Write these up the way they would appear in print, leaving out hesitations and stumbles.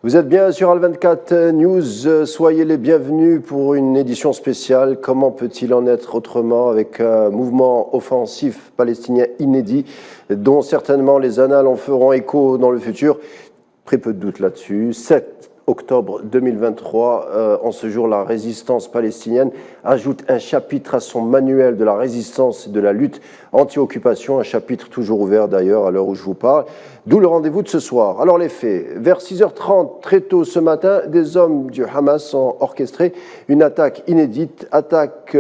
Vous êtes bien sur Al24 News, soyez les bienvenus pour une édition spéciale. Comment peut-il en être autrement avec un mouvement offensif palestinien inédit dont certainement les annales en feront écho dans le futur? Très peu de doute là-dessus. 7 octobre 2023, en ce jour, la résistance palestinienne ajoute un chapitre à son manuel de la résistance et de la lutte anti-occupation, un chapitre toujours ouvert d'ailleurs à l'heure où je vous parle, d'où le rendez-vous de ce soir. Alors les faits, vers 6h30, très tôt ce matin, des hommes du Hamas ont orchestré une attaque inédite, attaque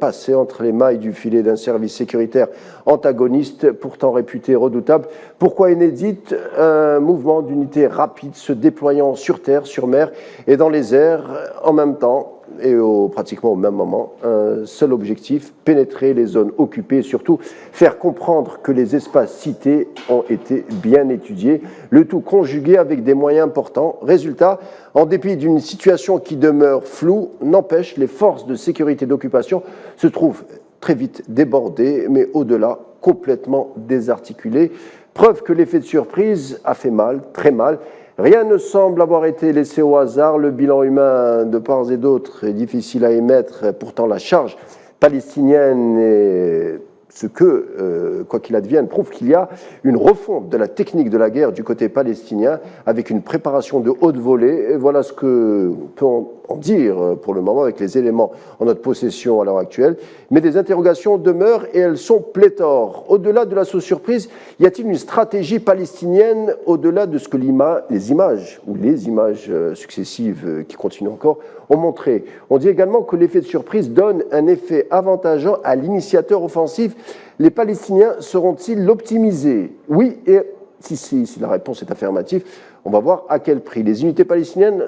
passée entre les mailles du filet d'un service sécuritaire antagoniste, pourtant réputé redoutable. Pourquoi inédite? Un mouvement d'unité rapide se déployant sur terre, sur mer et dans les airs en même temps et pratiquement au même moment. Un seul objectif, pénétrer les zones occupées et surtout faire comprendre que les espaces cités ont été bien étudiés, le tout conjugué avec des moyens importants. Résultat, en dépit d'une situation qui demeure floue, n'empêche, les forces de sécurité d'occupation se trouvent très vite débordées, mais au-delà, complètement désarticulées. Preuve que l'effet de surprise a fait mal, très mal. Rien ne semble avoir été laissé au hasard. Le bilan humain de part et d'autre est difficile à émettre. Pourtant, la charge palestinienne est ce que, quoi qu'il advienne, prouve qu'il y a une refonte de la technique de la guerre du côté palestinien avec une préparation de haute volée. Et voilà ce que peut en dire pour le moment avec les éléments en notre possession à l'heure actuelle. Mais des interrogations demeurent et elles sont pléthores. Au-delà de la surprise, y a-t-il une stratégie palestinienne au-delà de ce que les images successives qui continuent encore ont montré? On dit également que l'effet de surprise donne un effet avantageant à l'initiateur offensif. Les Palestiniens seront-ils l'optimiser? Oui, et si la réponse est affirmative, on va voir à quel prix. Les unités palestiniennes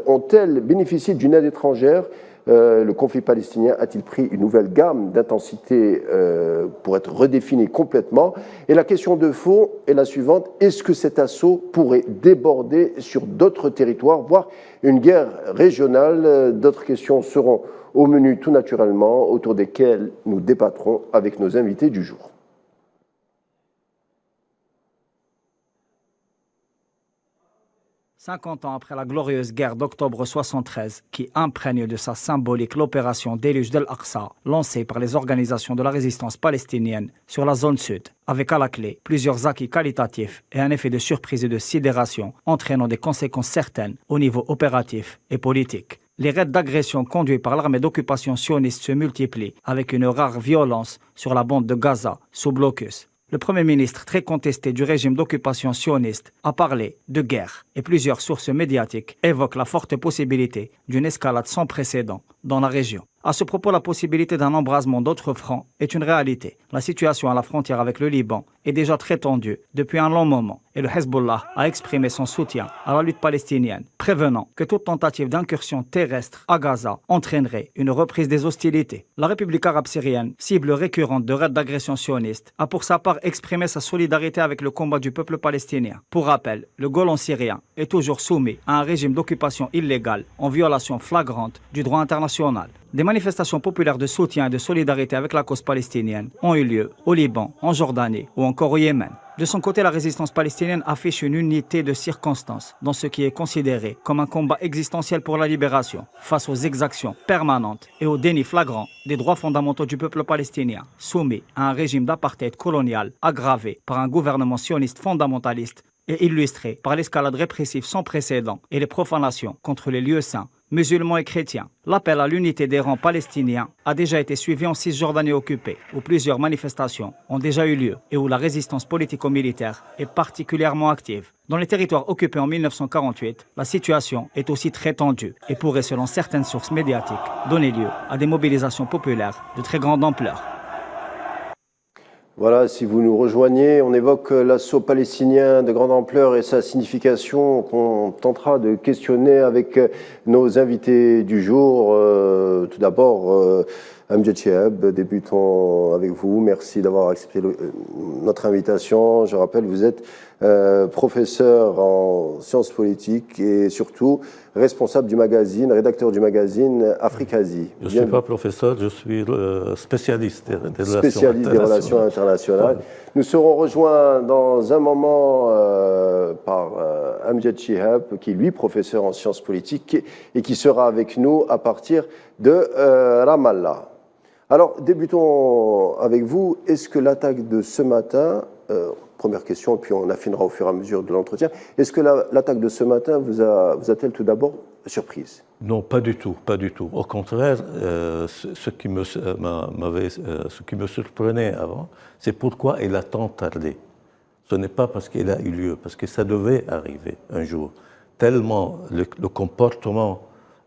ont-elles bénéficié d'une aide étrangère? Le conflit palestinien a-t-il pris une nouvelle gamme d'intensité pour être redéfini complètement? Et la question de fond est la suivante: est-ce que cet assaut pourrait déborder sur d'autres territoires, voire une guerre régionale? D'autres questions seront au menu tout naturellement, autour desquelles nous débattrons avec nos invités du jour. 50 ans après la glorieuse guerre d'octobre 73, qui imprègne de sa symbolique l'opération Déluge d'Al-Aqsa, lancée par les organisations de la résistance palestinienne sur la zone sud, avec à la clé plusieurs acquis qualitatifs et un effet de surprise et de sidération entraînant des conséquences certaines au niveau opératif et politique. Les raids d'agression conduits par l'armée d'occupation sioniste se multiplient avec une rare violence sur la bande de Gaza, sous blocus. Le Premier ministre très contesté du régime d'occupation sioniste a parlé de guerre et plusieurs sources médiatiques évoquent la forte possibilité d'une escalade sans précédent dans la région. À ce propos, la possibilité d'un embrasement d'autres fronts est une réalité. La situation à la frontière avec le Liban est déjà très tendue depuis un long moment et le Hezbollah a exprimé son soutien à la lutte palestinienne, prévenant que toute tentative d'incursion terrestre à Gaza entraînerait une reprise des hostilités. La République arabe syrienne, cible récurrente de raids d'agression sioniste, a pour sa part exprimé sa solidarité avec le combat du peuple palestinien. Pour rappel, le Golan syrien est toujours soumis à un régime d'occupation illégale en violation flagrante du droit international. Des manifestations populaires de soutien et de solidarité avec la cause palestinienne ont eu lieu au Liban, en Jordanie ou encore au Yémen. De son côté, la résistance palestinienne affiche une unité de circonstances dans ce qui est considéré comme un combat existentiel pour la libération, face aux exactions permanentes et au déni flagrant des droits fondamentaux du peuple palestinien, soumis à un régime d'apartheid colonial aggravé par un gouvernement sioniste fondamentaliste et illustré par l'escalade répressive sans précédent et les profanations contre les lieux saints, musulmans et chrétiens. L'appel à l'unité des rangs palestiniens a déjà été suivi en Cisjordanie occupée, où plusieurs manifestations ont déjà eu lieu et où la résistance politico-militaire est particulièrement active. Dans les territoires occupés en 1948, la situation est aussi très tendue et pourrait, selon certaines sources médiatiques, donner lieu à des mobilisations populaires de très grande ampleur. Voilà, si vous nous rejoignez, on évoque l'assaut palestinien de grande ampleur et sa signification qu'on tentera de questionner avec nos invités du jour. Tout d'abord, Amjad Chehab, débutons avec vous. Merci d'avoir accepté notre invitation. Je rappelle, vous êtes professeur en sciences politiques et surtout responsable du magazine, rédacteur du magazine Africasie. Je ne suis pas professeur, je suis spécialiste des relations internationales. Nous serons rejoints dans un moment par Amjad Chihab, qui est lui professeur en sciences politiques et qui sera avec nous à partir de Ramallah. Alors, débutons avec vous. Est-ce que l'attaque de ce matin, première question, et puis on affinera au fur et à mesure de l'entretien, est-ce que l'attaque de ce matin vous a-t-elle tout d'abord surprise? Non, pas du tout, pas du tout. Au contraire, ce qui me surprenait avant, c'est pourquoi elle a tant tardé. Ce n'est pas parce qu'elle a eu lieu, parce que ça devait arriver un jour. Tellement le comportement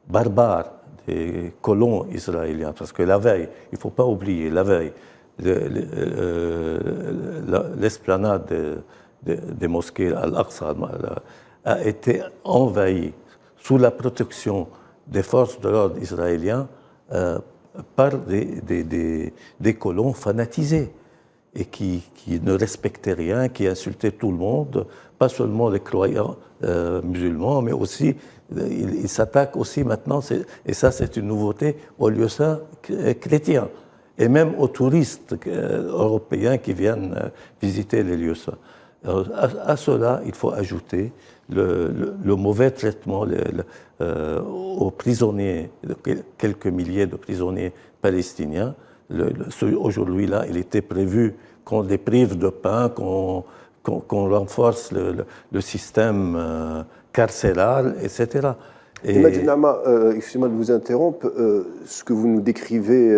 barbare des colons israéliens, parce que la veille, il ne faut pas oublier, la veille, l'esplanade des mosquées Al-Aqsa a été envahie sous la protection des forces de l'ordre israéliens par des colons fanatisés et qui ne respectaient rien, qui insultaient tout le monde, pas seulement les croyants musulmans, mais aussi, ils s'attaquent aussi maintenant, et ça c'est une nouveauté, aux lieux saints chrétiens, et même aux touristes européens qui viennent visiter les lieux saints. À cela, il faut ajouter le mauvais traitement aux prisonniers, quelques milliers de prisonniers palestiniens. Aujourd'hui, là, il était prévu qu'on les prive de pain, qu'on renforce le système carcéral, etc. Madinama, excusez-moi de vous interrompre, ce que vous nous décrivez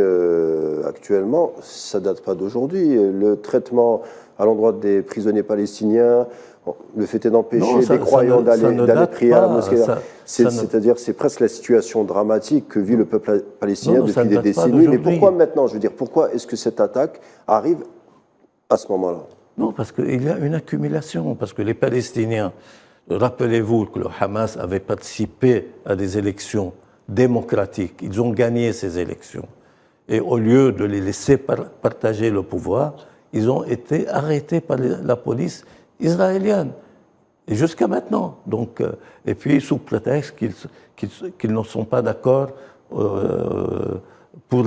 actuellement, ça ne date pas d'aujourd'hui. Le traitement à l'endroit des prisonniers palestiniens, le fait est d'empêcher des croyants d'aller prier à la mosquée. C'est-à-dire c'est presque la situation dramatique que vit le peuple palestinien depuis des décennies. Mais pourquoi maintenant? Je veux dire, pourquoi est-ce que cette attaque arrive à ce moment-là? Non, parce qu'il y a une accumulation, parce que les Palestiniens, rappelez-vous que le Hamas avait participé à des élections démocratiques, ils ont gagné ces élections. Et au lieu de les laisser partager le pouvoir, ils ont été arrêtés par la police israélienne, et jusqu'à maintenant. Donc, et puis, sous prétexte qu'ils ne sont pas d'accord pour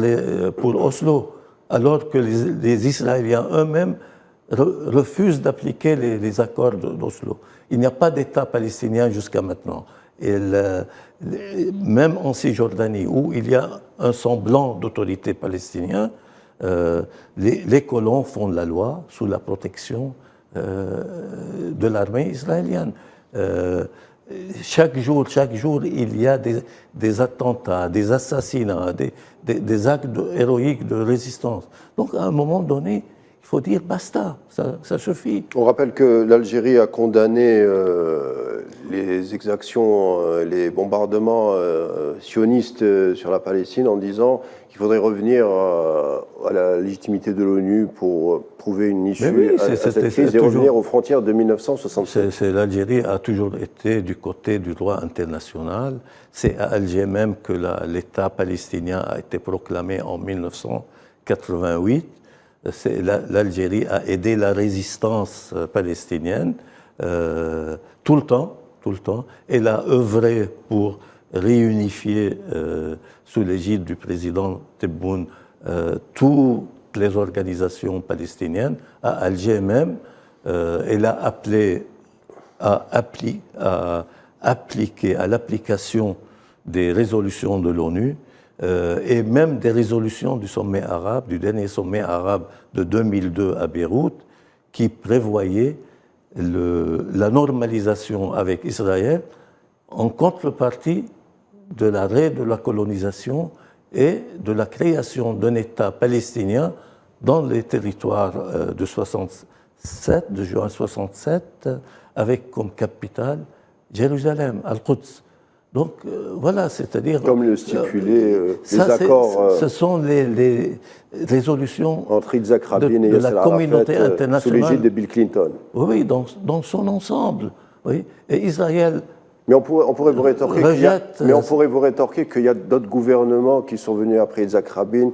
Oslo, alors que les Israéliens eux-mêmes refusent d'appliquer les accords d'Oslo. Il n'y a pas d'État palestinien jusqu'à maintenant. Et même en Cisjordanie, où il y a un semblant d'autorité palestinienne, les colons font la loi sous la protection de l'armée israélienne. Chaque jour, il y a des attentats, des assassinats, des actes héroïques de résistance. Donc, à un moment donné, il faut dire basta, ça suffit. On rappelle que l'Algérie a condamné les exactions, les bombardements sionistes sur la Palestine en disant qu'il faudrait revenir à la légitimité de l'ONU pour trouver une issue à cette crise et revenir aux frontières de 1967. L'Algérie a toujours été du côté du droit international. C'est à Alger même que l'État palestinien a été proclamé en 1988. L'Algérie a aidé la résistance palestinienne tout le temps. Elle a œuvré pour réunifier sous l'égide du président Tebboune toutes les organisations palestiniennes. À Alger même, elle a appelé à appliquer à l'application des résolutions de l'ONU et même des résolutions du sommet arabe, du dernier sommet arabe de 2002 à Beyrouth, qui prévoyait la normalisation avec Israël en contrepartie de l'arrêt de la colonisation et de la création d'un État palestinien dans les territoires de juin 67, avec comme capitale Jérusalem, Al-Quds. Donc voilà, c'est-à-dire... Comme le stipulaient les accords... Ce sont les résolutions entre Yitzhak Rabin et de la communauté internationale. Sous l'égide de Bill Clinton. Oui, dans son ensemble. Oui. Et Israël... Mais on pourrait vous rétorquer qu'il y a d'autres gouvernements qui sont venus après Yitzhak Rabin,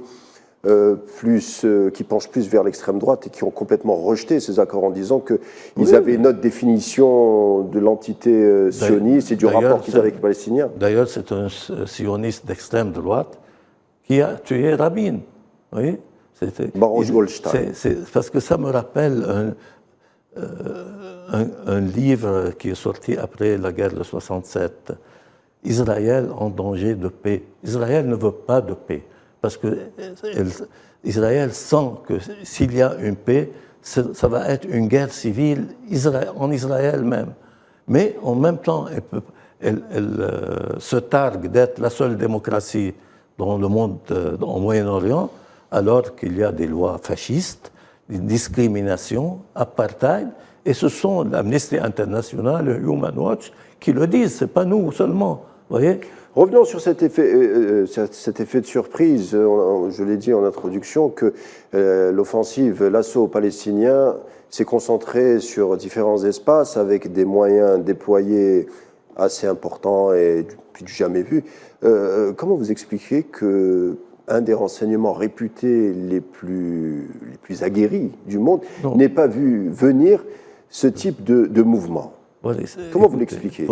qui penchent plus vers l'extrême droite et qui ont complètement rejeté ces accords en disant qu'ils avaient une autre définition de l'entité sioniste et du rapport qu'ils avaient avec les Palestiniens. D'ailleurs, c'est un sioniste d'extrême droite qui a tué Rabin. Oui, Baruch Goldstein. Parce que ça me rappelle un livre qui est sorti après la guerre de 67, Israël en danger de paix. Israël ne veut pas de paix, parce que Israël sent que s'il y a une paix, ça va être une guerre civile en Israël même. Mais en même temps, elle se targue d'être la seule démocratie dans le monde, au Moyen-Orient, alors qu'il y a des lois fascistes, des discriminations, apartheid, et ce sont l'Amnesty International, le Human Watch qui le disent, ce n'est pas nous seulement. Voyez. Revenons sur cet effet de surprise. Je l'ai dit en introduction que l'offensive, l'assaut palestinien s'est concentré sur différents espaces avec des moyens déployés assez importants et du jamais vu. Comment vous expliquez qu'un des renseignements réputés les plus aguerris du monde n'ait pas vu venir ce type de mouvement? Comment vous l'expliquez?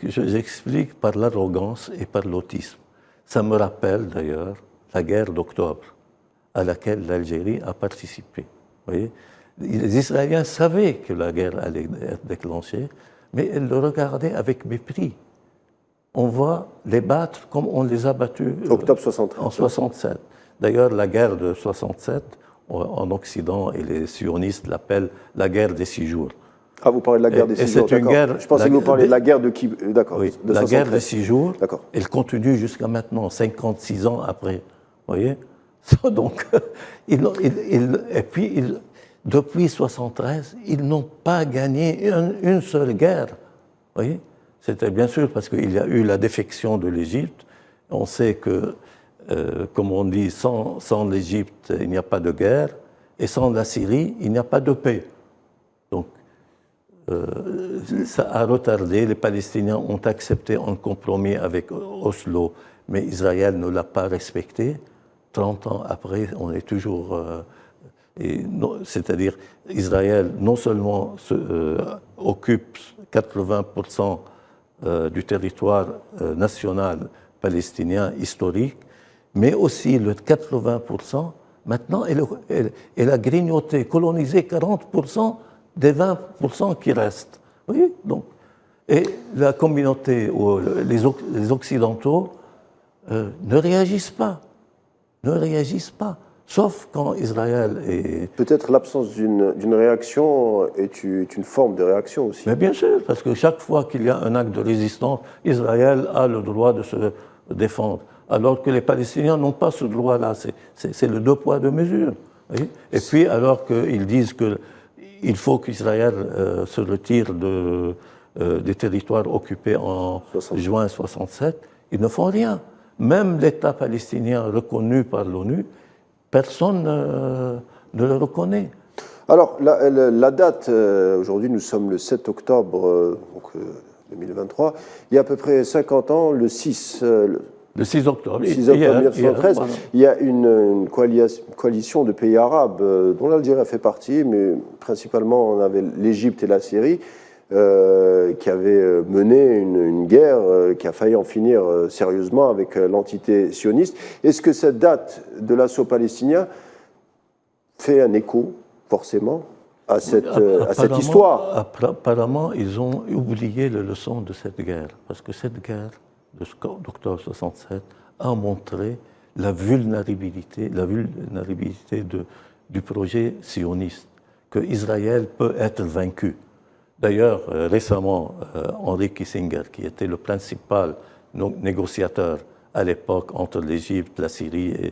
Je l'explique par l'arrogance et par l'autisme. Ça me rappelle d'ailleurs la guerre d'octobre à laquelle l'Algérie a participé. Vous voyez, les Israéliens savaient que la guerre allait être déclenchée, mais ils le regardaient avec mépris. On va les battre comme on les a battus Octobre 63. En 67. D'ailleurs, la guerre de 67, en Occident, et les sionistes l'appellent la guerre des 6 jours. Ah, vous parlez de la guerre des 6 jours, d'accord. Je pensais que vous parliez de la guerre de qui... D'accord. Oui, la guerre des 6 jours, elle continue jusqu'à maintenant, 56 ans après. Vous voyez? Donc, et puis, depuis 73, ils n'ont pas gagné une seule guerre. Vous voyez? C'était bien sûr parce qu'il y a eu la défection de l'Égypte. On sait que, comme on dit, sans l'Égypte, il n'y a pas de guerre, et sans la Syrie, il n'y a pas de paix. Donc, ça a retardé. Les Palestiniens ont accepté un compromis avec Oslo, mais Israël ne l'a pas respecté. 30 ans après, on est toujours... c'est-à-dire, Israël non seulement occupe 80% du territoire national palestinien historique, mais aussi le 80%, maintenant, elle a grignoté, colonisé 40% des 20% qui restent. Oui, donc, et la communauté, les Occidentaux, ne réagissent pas. Ne réagissent pas. Sauf quand Israël est... Peut-être l'absence d'une réaction est une forme de réaction aussi. Mais bien sûr, parce que chaque fois qu'il y a un acte de résistance, Israël a le droit de se défendre. Alors que les Palestiniens n'ont pas ce droit-là. C'est le 2 poids 2 mesures. Oui. Et puis, alors qu'ils disent qu'il faut qu'Israël se retire des territoires occupés en juin 67, ils ne font rien. Même l'État palestinien reconnu par l'ONU, personne ne le reconnaît. Alors, la date, aujourd'hui nous sommes le 7 octobre 2023, il y a à peu près 50 ans, le 6 octobre. 6 octobre 1973, voilà. Il y a une coalition de pays arabes dont l'Algérie a fait partie, mais principalement on avait l'Égypte et la Syrie, qui avaient mené une guerre qui a failli en finir sérieusement avec l'entité sioniste. Est-ce que cette date de l'assaut palestinien fait un écho, forcément, à cette histoire? Apparemment, ils ont oublié les leçons de cette guerre, parce que cette guerre d'octobre 67 a montré la vulnérabilité du projet sioniste, que Israël peut être vaincu. D'ailleurs, récemment, Henry Kissinger, qui était le principal négociateur à l'époque entre l'Égypte, la Syrie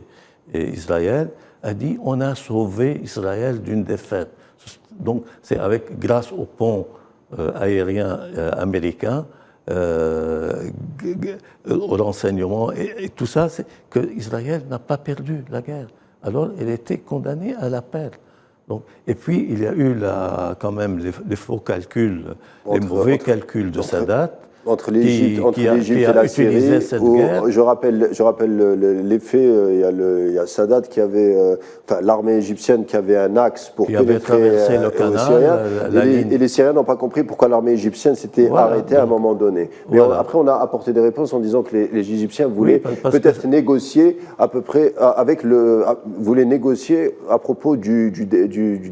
et Israël, a dit on a sauvé Israël d'une défaite. Donc, c'est grâce au pont aérien américain, au renseignement et tout ça, c'est que Israël n'a pas perdu la guerre. Alors, elle était condamnée à la perte. Donc, et puis, il y a eu quand même les faux calculs, les mauvais calculs de Sadat, entre l'Égypte et la Syrie, je rappelle les faits, il y a Sadat qui avait, l'armée égyptienne qui avait un axe pour pénétrer le canal, et les Syriens n'ont pas compris pourquoi l'armée égyptienne s'était arrêtée à un moment donné. Mais après, on a apporté des réponses en disant que les Égyptiens voulaient peut-être négocier à peu près voulaient négocier à propos du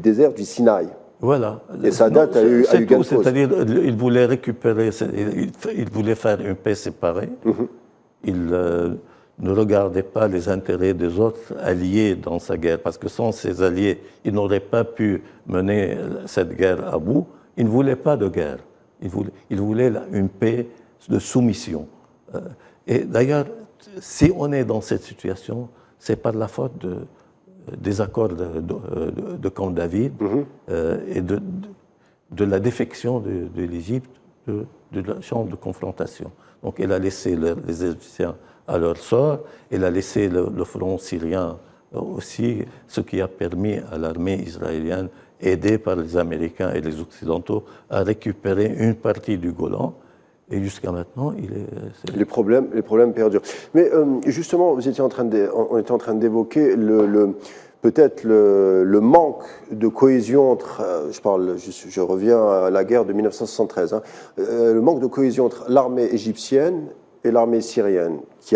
désert du Sinaï. Voilà. Et Sadat a eu gain de cause. C'est-à-dire, il voulait récupérer, il voulait faire une paix séparée. Il ne regardait pas les intérêts des autres alliés dans sa guerre, parce que sans ses alliés, il n'aurait pas pu mener cette guerre à bout. Il ne voulait pas de guerre. Il voulait une paix de soumission. Et d'ailleurs, si on est dans cette situation, c'est par la faute des accords de Camp David et de la défection de l'Égypte de la champ de confrontation. Donc elle a laissé les Égyptiens à leur sort, elle a laissé le front syrien aussi, ce qui a permis à l'armée israélienne, aidée par les Américains et les Occidentaux, à récupérer une partie du Golan. Et jusqu'à maintenant, les problèmes perdurent. Mais justement, on était en train d'évoquer peut-être le manque de cohésion entre, je reviens à la guerre de 1973, le manque de cohésion entre l'armée égyptienne et l'armée syrienne, qui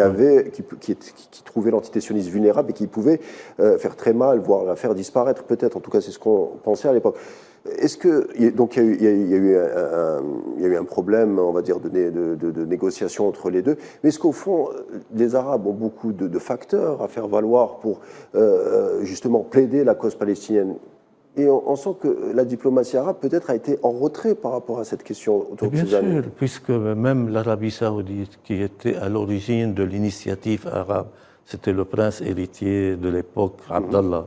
trouvait l'entité sioniste vulnérable et qui pouvait faire très mal, voire la faire disparaître peut-être, en tout cas c'est ce qu'on pensait à l'époque. Est-ce que, donc il y a eu un problème, on va dire, de négociation entre les deux, mais est-ce qu'au fond, les Arabes ont beaucoup de facteurs à faire valoir pour justement plaider la cause palestinienne? Et on sent que la diplomatie arabe peut-être a été en retrait par rapport à cette question autour de ces années. Bien sûr, puisque même l'Arabie saoudite, qui était à l'origine de l'initiative arabe, c'était le prince héritier de l'époque, Abdallah,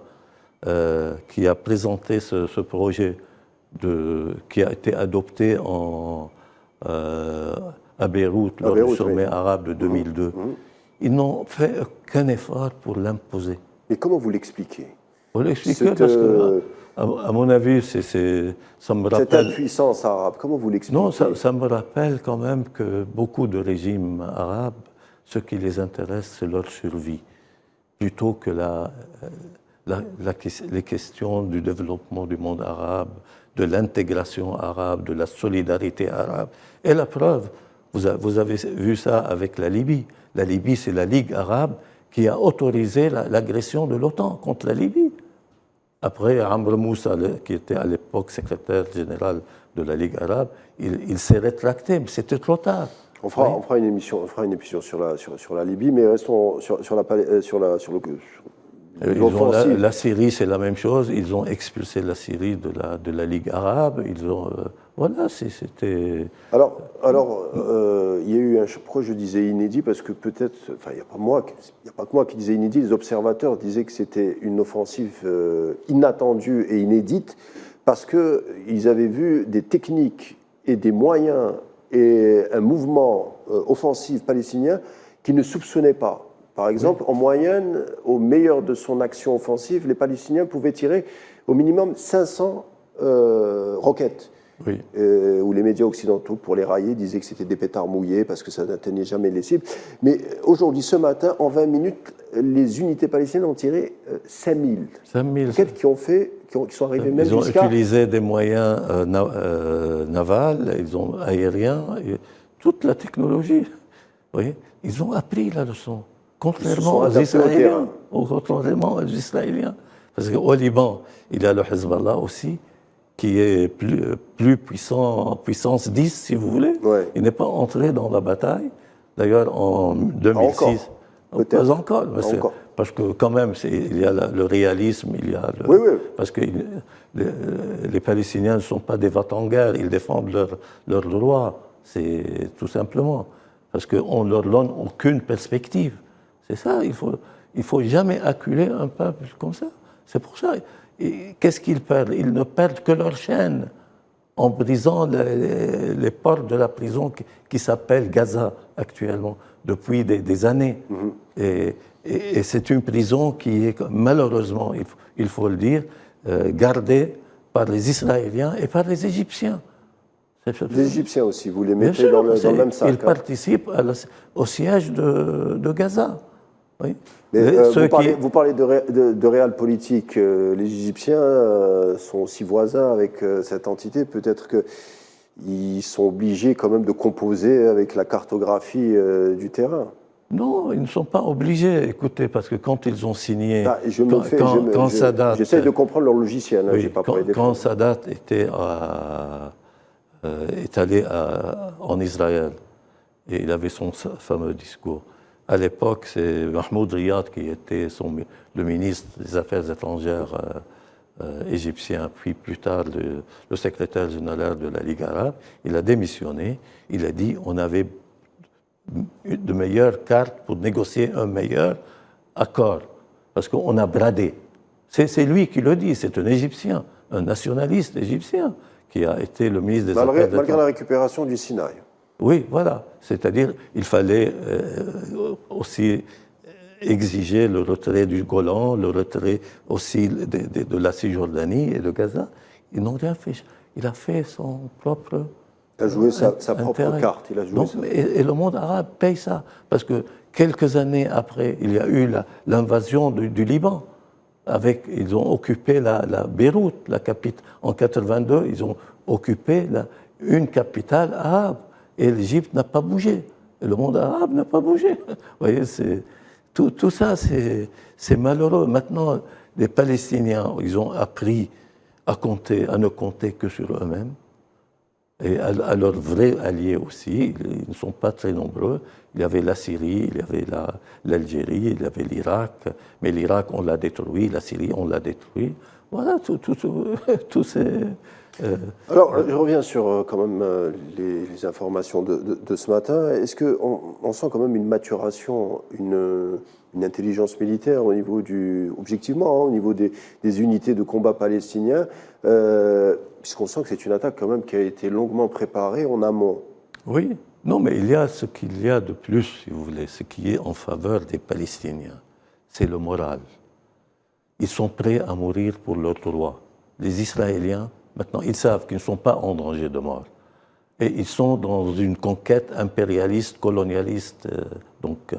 qui a présenté ce projet qui a été adopté à Beyrouth lors du sommet arabe de 2002. Ils n'ont fait aucun effort pour l'imposer. Mais comment vous l'expliquez? Vous l'expliquez parce que, à mon avis, ça me rappelle... Cette impuissance arabe, comment vous l'expliquez? Non, ça me rappelle quand même que beaucoup de régimes arabes, ce qui les intéresse, c'est leur survie, plutôt que les questions du développement du monde arabe, de l'intégration arabe, de la solidarité arabe. Et la preuve, vous avez vu ça avec la Libye. La Libye, c'est la Ligue arabe qui a autorisé l'agression de l'OTAN contre la Libye. Après, Amr Moussa, qui était à l'époque secrétaire général de la Ligue arabe, il s'est rétracté, mais c'était trop tard. On fera une émission sur la Libye, mais restons sur la Syrie, c'est la même chose. Ils ont expulsé la Syrie de la Ligue arabe. Voilà, c'était... Alors, il y a eu pourquoi je disais inédit, parce que peut-être, enfin, il n'y a pas que moi qui disais inédit, les observateurs disaient que c'était une offensive inattendue et inédite, parce qu'ils avaient vu des techniques et des moyens et un mouvement offensif palestinien qu'ils ne soupçonnaient pas. Par exemple, en moyenne, au meilleur de son action offensive, les Palestiniens pouvaient tirer au minimum 500 roquettes. Oui. Où les médias occidentaux, pour les railler, disaient que c'était des pétards mouillés parce que ça n'atteignait jamais les cibles. Mais aujourd'hui, ce matin, en 20 minutes, les unités palestiniennes ont tiré 5000. 5000 roquettes qui sont arrivées même jusqu'à... Ils ont utilisé des moyens navals, aériens, toute la technologie. Oui. Ils ont appris la leçon. Contrairement aux Israéliens. Contrairement aux Israéliens. Parce qu'au Liban, il y a le Hezbollah aussi, qui est plus puissant, puissance 10, si vous voulez. Ouais. Il n'est pas entré dans la bataille. D'ailleurs, en 2006... Pas encore. Parce que quand même, il y a le réalisme, il y a oui. Parce que les Palestiniens ne sont pas des va-t-en-guerre, ils défendent leurs droits, c'est tout simplement. Parce qu'on ne leur donne aucune perspective. C'est ça, il faut jamais acculer un peuple comme ça. C'est pour ça. Qu'est-ce qu'ils perdent? Ils ne perdent que leur chaîne en brisant les portes de la prison qui s'appelle Gaza actuellement, depuis des années. Et c'est une prison qui est, malheureusement, il faut le dire, gardée par les Israéliens et par les Égyptiens. Les Égyptiens aussi, vous les mettez dans le même sac. Ils participent au siège de Gaza. Oui. Mais vous parlez de réel politique. Les Égyptiens sont aussi voisins avec cette entité. Peut-être qu'ils sont obligés quand même de composer avec la cartographie du terrain. Non, ils ne sont pas obligés. Écoutez, parce que quand ils ont signé, j'essaie de comprendre leur logiciel. Oui, quand Sadat est allé en Israël et il avait son fameux discours. À l'époque, c'est Mahmoud Riyad qui était le ministre des Affaires étrangères égyptien, puis plus tard le secrétaire général de la Ligue arabe. Il a démissionné. Il a dit on avait de meilleures cartes pour négocier un meilleur accord, parce qu'on a bradé. C'est lui qui le dit, c'est un Égyptien, un nationaliste égyptien, qui a été le ministre des Affaires étrangères. Malgré la récupération du Sinaï. Oui, voilà. C'est-à-dire il fallait aussi exiger le retrait du Golan, le retrait aussi de la Cisjordanie et de Gaza. Ils n'ont rien fait. Il a fait son propre... Il a joué sa propre carte. Il a joué et le monde arabe paye ça. Parce que quelques années après, il y a eu l'invasion du Liban. Ils ont occupé la Beyrouth, la capitale. En 82, ils ont occupé une capitale arabe. Et l'Égypte n'a pas bougé. Et le monde arabe n'a pas bougé. Vous voyez, tout ça, c'est malheureux. Maintenant, les Palestiniens, ils ont appris à ne compter que sur eux-mêmes. Et à leurs vrais alliés aussi, ils ne sont pas très nombreux. Il y avait la Syrie, il y avait l'Algérie, il y avait l'Irak. Mais l'Irak, on l'a détruit, la Syrie, on l'a détruit. Voilà, tout ces... Alors, je reviens sur quand même les informations de ce matin. Est-ce qu'on sent quand même une maturation, une intelligence militaire au niveau objectivement, au niveau des unités de combat palestiniens, puisqu'on sent que c'est une attaque quand même qui a été longuement préparée en amont? Oui, non, mais il y a ce qu'il y a de plus, si vous voulez, ce qui est en faveur des Palestiniens, c'est le moral. Ils sont prêts à mourir pour leur droit. Les Israéliens, maintenant, ils savent qu'ils ne sont pas en danger de mort. Et ils sont dans une conquête impérialiste, colonialiste, donc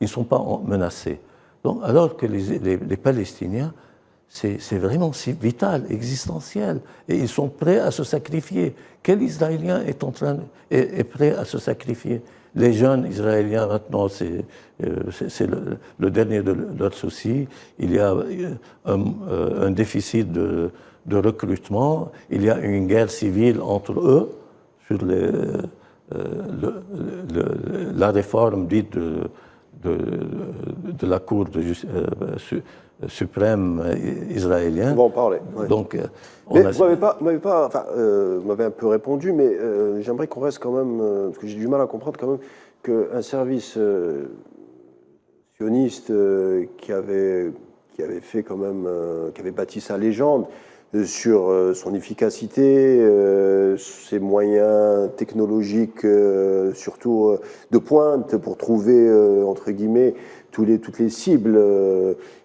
ils ne sont pas menacés. Donc, alors que les Palestiniens, c'est vraiment si vital, existentiel, et ils sont prêts à se sacrifier. Quel Israélien est prêt à se sacrifier? Les jeunes Israéliens, maintenant, c'est le dernier de leurs soucis. Il y a un déficit de recrutement, il y a une guerre civile entre eux sur la réforme dite de la Cour suprême israélienne. On va en parler. Ouais. Donc, vous m'avez un peu répondu, mais j'aimerais qu'on reste quand même, parce que j'ai du mal à comprendre quand même qu'un service sioniste qui avait fait quand même, qui avait bâti sa légende sur son efficacité, ses moyens technologiques, surtout de pointe pour trouver, entre guillemets, toutes les cibles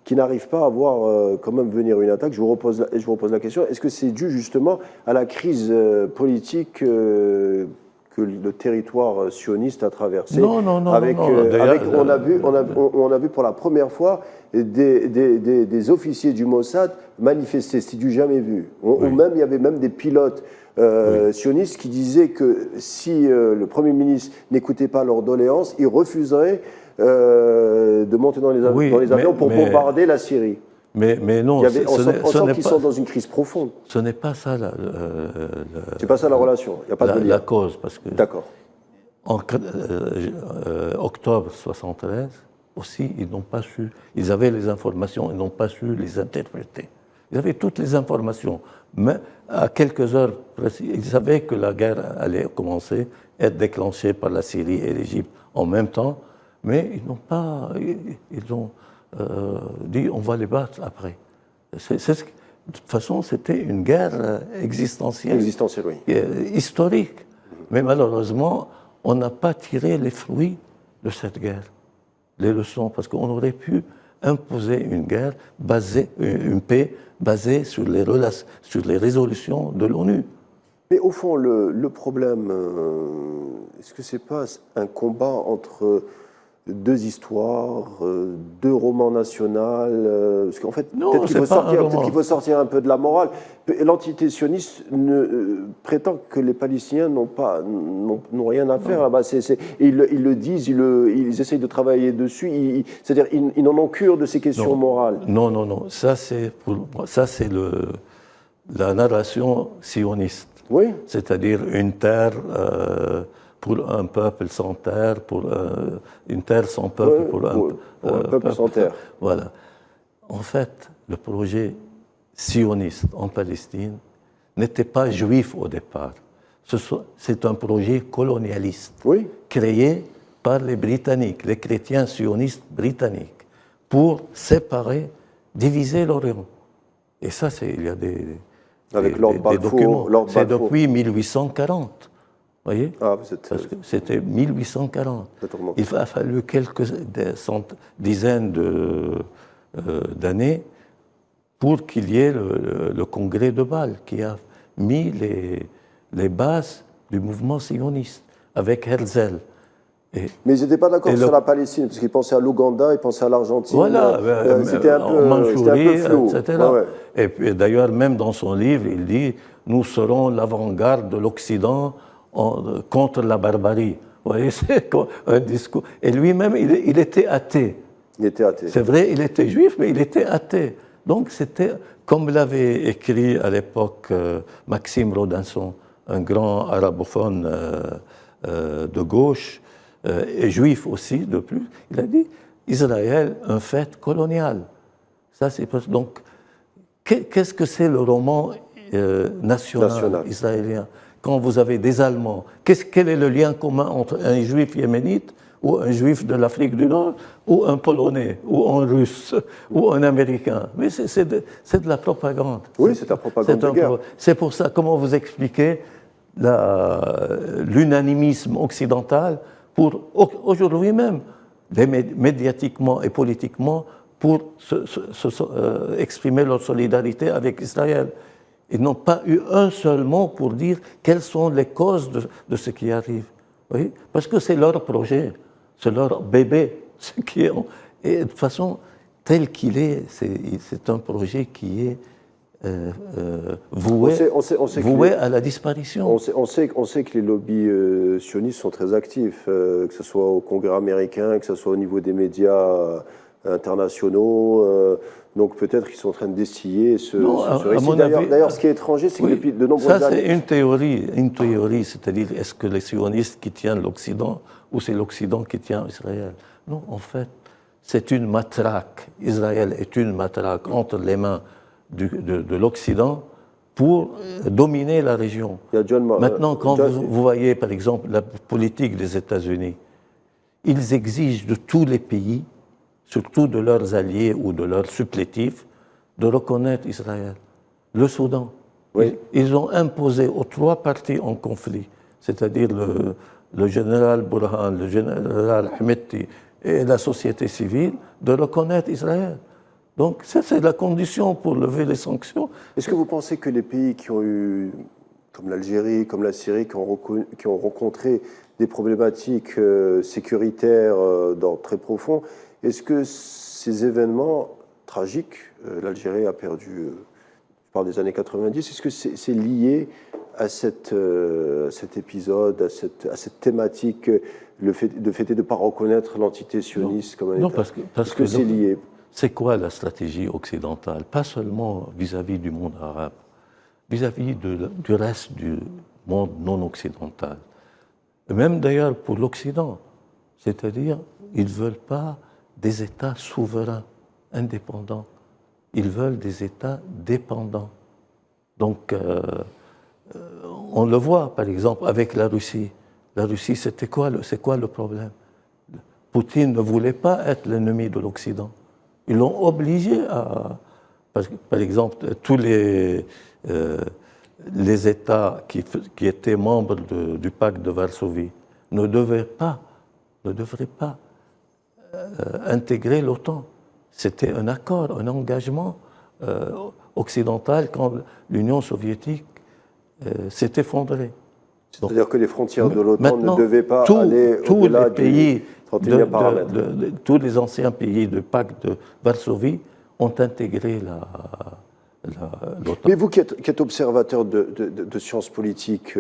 qui n'arrivent pas à voir quand même venir une attaque. Je vous repose la question, est-ce que c'est dû justement à la crise politique que le territoire sioniste a traversé? Non. On a vu pour la première fois des officiers du Mossad manifester, c'est du jamais vu. Il y avait même des pilotes sionistes qui disaient que si le Premier ministre n'écoutait pas leurs doléances, il refuserait de monter dans les avions pour bombarder la Syrie. Mais non, on sent qu'ils sont dans une crise profonde. Ce n'est pas ça c'est pas ça la relation. Il n'y a pas de lien. La cause, parce que d'accord. En octobre 1973 aussi, ils n'ont pas su. Ils avaient les informations, ils n'ont pas su les interpréter. Ils avaient toutes les informations, mais à quelques heures précises, ils savaient que la guerre allait commencer, être déclenchée par la Syrie et l'Égypte en même temps, mais ils n'ont pas. Ils ont dit on va les battre après. De toute façon, c'était une guerre existentielle. Existentielle, oui. Historique. Mais malheureusement, on n'a pas tiré les fruits de cette guerre, les leçons, parce qu'on aurait pu imposer une paix basée sur les résolutions de l'ONU. Mais au fond, le problème, est-ce que c'est pas un combat entre deux histoires, deux romans nationaux, parce qu'en fait, Non, peut-être c'est qu'il faut sortir un peu de la morale. L'entité sioniste prétend que les Palestiniens n'ont rien à faire là-bas. Et ils le disent, ils essayent de travailler dessus, c'est-à-dire ils n'en ont cure de ces questions morales. Non. Ça, c'est la narration sioniste. Oui. C'est-à-dire une terre pour un peuple sans terre, une terre sans peuple pour un peuple sans terre. Voilà. En fait, le projet sioniste en Palestine n'était pas juif au départ. C'est un projet colonialiste, oui, créé par les Britanniques, les chrétiens sionistes britanniques, pour séparer, diviser l'Orient. Et ça, il y a des documents. C'est depuis 1840. Voyez, parce que c'était 1840. Il a fallu quelques dizaines d'années pour qu'il y ait le congrès de Bâle qui a mis les bases du mouvement sioniste avec Herzl. Mais ils n'étaient pas d'accord sur la Palestine, parce qu'ils pensaient à l'Ouganda, ils pensaient à l'Argentine. Voilà, c'était un peu flou. Etc. Et puis d'ailleurs, même dans son livre, il dit « Nous serons l'avant-garde de l'Occident contre la barbarie ». Vous voyez, c'est un discours. Et lui-même, il était athée. Il était athée. C'est vrai, il était juif, mais il était athée. Donc c'était, comme l'avait écrit à l'époque Maxime Rodinson, un grand arabophone de gauche, et juif aussi de plus, il a dit Israël, un fait colonial. Ça, donc, qu'est-ce que c'est le roman national israélien? Quand vous avez des Allemands, quel est le lien commun entre un juif yéménite ou un juif de l'Afrique du Nord, ou un Polonais, ou un Russe, ou un Américain? Mais c'est de la propagande. Oui, c'est la propagande de guerre. C'est pour ça, comment vous expliquez l'unanimisme occidental pour, aujourd'hui même, médiatiquement et politiquement, pour exprimer leur solidarité avec Israël. Ils n'ont pas eu un seul mot pour dire quelles sont les causes de ce qui arrive. Oui, parce que c'est leur projet, c'est leur bébé. Et de toute façon, tel qu'il est, c'est un projet qui est voué à la disparition. On sait que les lobbies sionistes sont très actifs, que ce soit au Congrès américain, que ce soit au niveau des médias internationaux. Donc peut-être qu'ils sont en train de destiller ce récit. D'ailleurs, ce qui est étranger, c'est que depuis de nombreuses années... Ça, c'est une théorie, c'est-à-dire est-ce que les sionistes qui tiennent l'Occident ou c'est l'Occident qui tient Israël? Non, en fait, c'est une matraque. Israël est une matraque entre les mains de l'Occident pour dominer la région. Maintenant, quand vous voyez, par exemple, la politique des États-Unis, ils exigent de tous les pays, surtout de leurs alliés ou de leurs supplétifs, de reconnaître Israël. Le Soudan, oui. Ils ont imposé aux trois parties en conflit, c'est-à-dire le général Burhan, le général Hemeti et la société civile, de reconnaître Israël. Donc ça, c'est la condition pour lever les sanctions. Est-ce que vous pensez que les pays qui ont eu, comme l'Algérie, comme la Syrie, qui ont rencontré des problématiques sécuritaires d'ordre très profond, est-ce que ces événements tragiques, l'Algérie a perdu, je parle des années 90, est-ce que c'est lié à cet épisode, à cette thématique, le fait de ne pas reconnaître l'entité sioniste comme un État? Non, parce que c'est lié. C'est quoi la stratégie occidentale? Pas seulement vis-à-vis du monde arabe, vis-à-vis du reste du monde non occidental. Même d'ailleurs pour l'Occident. C'est-à-dire, ils ne veulent pas des États souverains, indépendants. Ils veulent des États dépendants. Donc, on le voit, par exemple, avec la Russie. La Russie, c'est quoi le problème? Poutine ne voulait pas être l'ennemi de l'Occident. Ils l'ont obligé à... Par exemple, tous les États qui étaient membres du pacte de Varsovie ne devraient pas intégrer l'OTAN. C'était un accord, un engagement occidental quand l'Union soviétique s'est effondrée. C'est-à-dire que les frontières de l'OTAN ne devaient pas aller au-delà du 31e paramètre. Tous les anciens pays du pacte de Varsovie ont intégré l'OTAN. Mais vous qui êtes observateur de sciences politiques,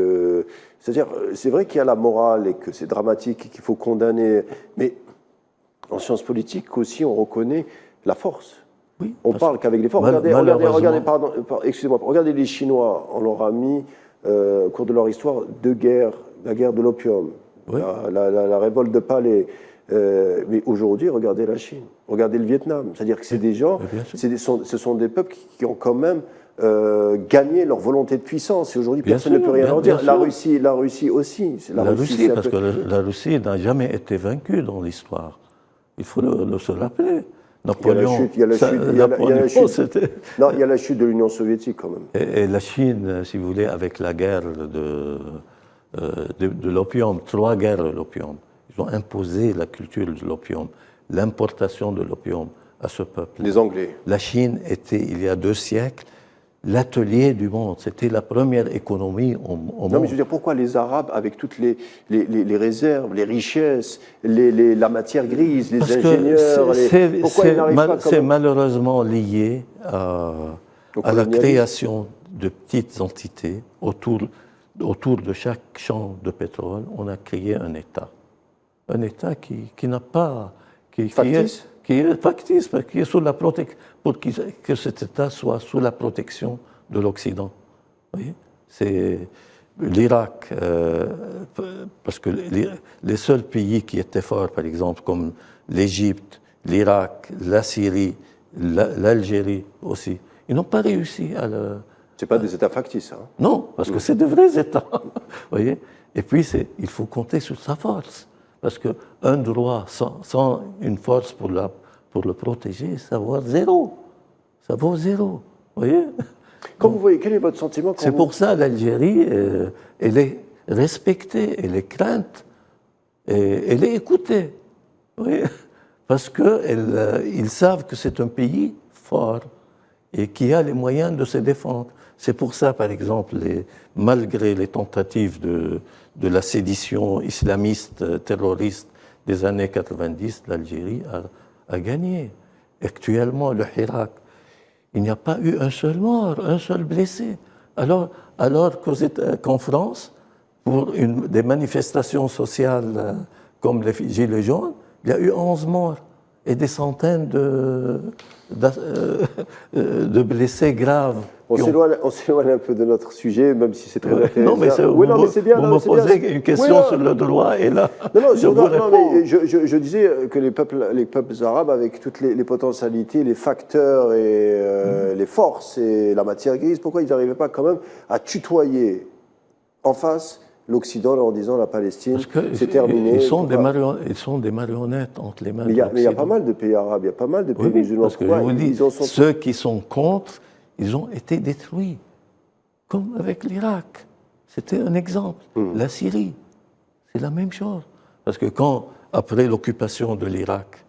c'est-à-dire, c'est vrai qu'il y a la morale et que c'est dramatique et qu'il faut condamner, mais en sciences politiques aussi, on reconnaît la force. Oui, on parle qu'avec les forces. Regardez les Chinois, on leur a mis, au cours de leur histoire, deux guerres, la guerre de l'opium, oui. la révolte de Palais. Mais aujourd'hui, regardez la Chine, regardez le Vietnam. C'est-à-dire que c'est des gens, ce sont des peuples qui ont quand même gagné leur volonté de puissance. Et aujourd'hui, personne ne peut rien leur dire. La Russie aussi. La Russie, parce que la Russie n'a jamais été vaincue dans l'histoire. Il faut le se rappeler. Napoléon, il y a la chute de l'Union soviétique quand même. Et la Chine, si vous voulez, avec la guerre de l'opium, 3 guerres de l'opium, ils ont imposé la culture de l'opium, l'importation de l'opium à ce peuple. Les Anglais. La Chine était, il y a 2 siècles, l'atelier du monde. C'était la première économie au monde. Non, mais je veux dire, pourquoi les Arabes, avec toutes les réserves, les richesses, la matière grise, les ingénieurs, pourquoi ils n'arrivent pas C'est malheureusement lié à la création de petites entités autour de chaque champ de pétrole. On a créé un État. Un État qui n'a pas... Factice ? Qui est factice, qui est sous la protection, pour que cet État soit sous la protection de l'Occident. C'est l'Irak, parce que les seuls pays qui étaient forts, par exemple, comme l'Égypte, l'Irak, la Syrie, l'Algérie aussi, ils n'ont pas réussi à le... C'est pas des États factices, hein. Non, parce que c'est de vrais États. Voyez. Et puis, il faut compter sur sa force. Parce qu'un droit sans une force pour le protéger, ça vaut 0. Ça vaut 0. Vous voyez? Comme vous voyez, quel est votre sentiment? C'est pour ça l'Algérie, elle est respectée, elle est crainte, et elle est écoutée. Vous voyez? Parce qu'ils savent que c'est un pays fort et qui a les moyens de se défendre. C'est pour ça, par exemple, malgré les tentatives de la sédition islamiste, terroriste des années 90, l'Algérie a gagné. Actuellement, le Hirak, il n'y a pas eu un seul mort, un seul blessé. Alors qu'en France, pour des manifestations sociales comme les Gilets jaunes, il y a eu 11 morts et des centaines de blessés graves. On s'éloigne un peu de notre sujet, même si c'est très intéressant. Non, mais vous me posez une question sur le droit, et là, je vous réponds. Je disais que les peuples arabes, avec toutes les potentialités, les facteurs et les forces et la matière grise, pourquoi ils n'arrivaient pas quand même à tutoyer en face l'Occident en leur disant la Palestine, c'est terminé. Ils sont des marionnettes entre les mains de l'Occident. Mais il y a pas mal de pays arabes, il y a pas mal de pays musulmans. Parce que je vous dis, ceux qui sont contre, ils ont été détruits. Comme avec l'Irak. C'était un exemple. La Syrie, c'est la même chose. Parce que après l'occupation de l'Irak,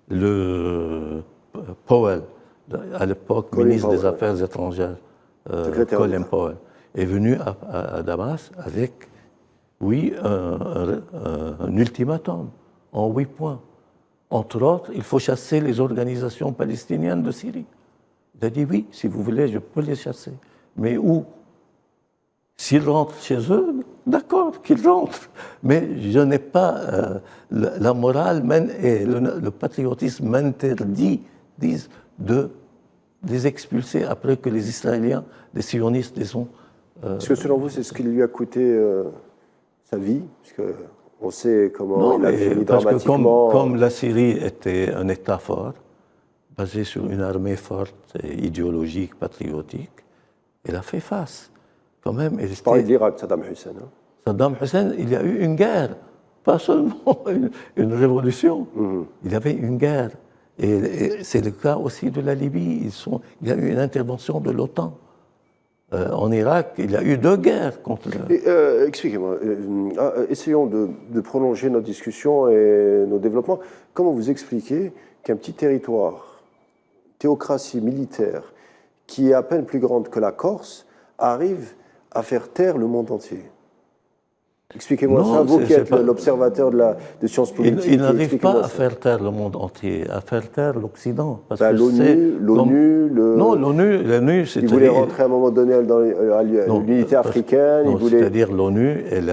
le Powell, à l'époque ministre des Affaires étrangères, Colin Powell, est venu à Damas avec... Oui, un ultimatum en 8 points. Entre autres, il faut chasser les organisations palestiniennes de Syrie. Il a dit oui, si vous voulez, je peux les chasser. Mais où? S'ils rentrent chez eux, d'accord, qu'ils rentrent. Mais je n'ai pas la morale et le patriotisme m'interdit de les expulser après que les Israéliens, les sionistes, les ont... Est-ce que selon vous, c'est ce qui lui a coûté... sa vie, parce qu'on sait comment il a fini dramatiquement. Comme la Syrie était un État fort, basé sur une armée forte, et idéologique, patriotique, elle a fait face. Quand même, je parlais de l'Irak, Saddam Hussein. Hein. Saddam Hussein, il y a eu une guerre, pas seulement une révolution. Il y avait une guerre. Et c'est le cas aussi de la Libye. Il y a eu une intervention de l'OTAN. En Irak, il y a eu 2 guerres contre... Expliquez-moi, essayons de prolonger notre discussion et nos développements. Comment vous expliquez qu'un petit territoire, théocratie militaire, qui est à peine plus grande que la Corse, arrive à faire taire le monde entier? Expliquez-moi Non, ça, vous qui êtes pas- l'observateur de sciences politiques. il n'arrive expliquez-moi pas à ça. faire taire le monde entier, à faire taire l'Occident. Parce Ben, que c'est l'ONU, non, l'ONU, il voulait rentrer à un moment donné dans l'unité africaine. Non, Il voulait... c'est-à-dire l'ONU, elle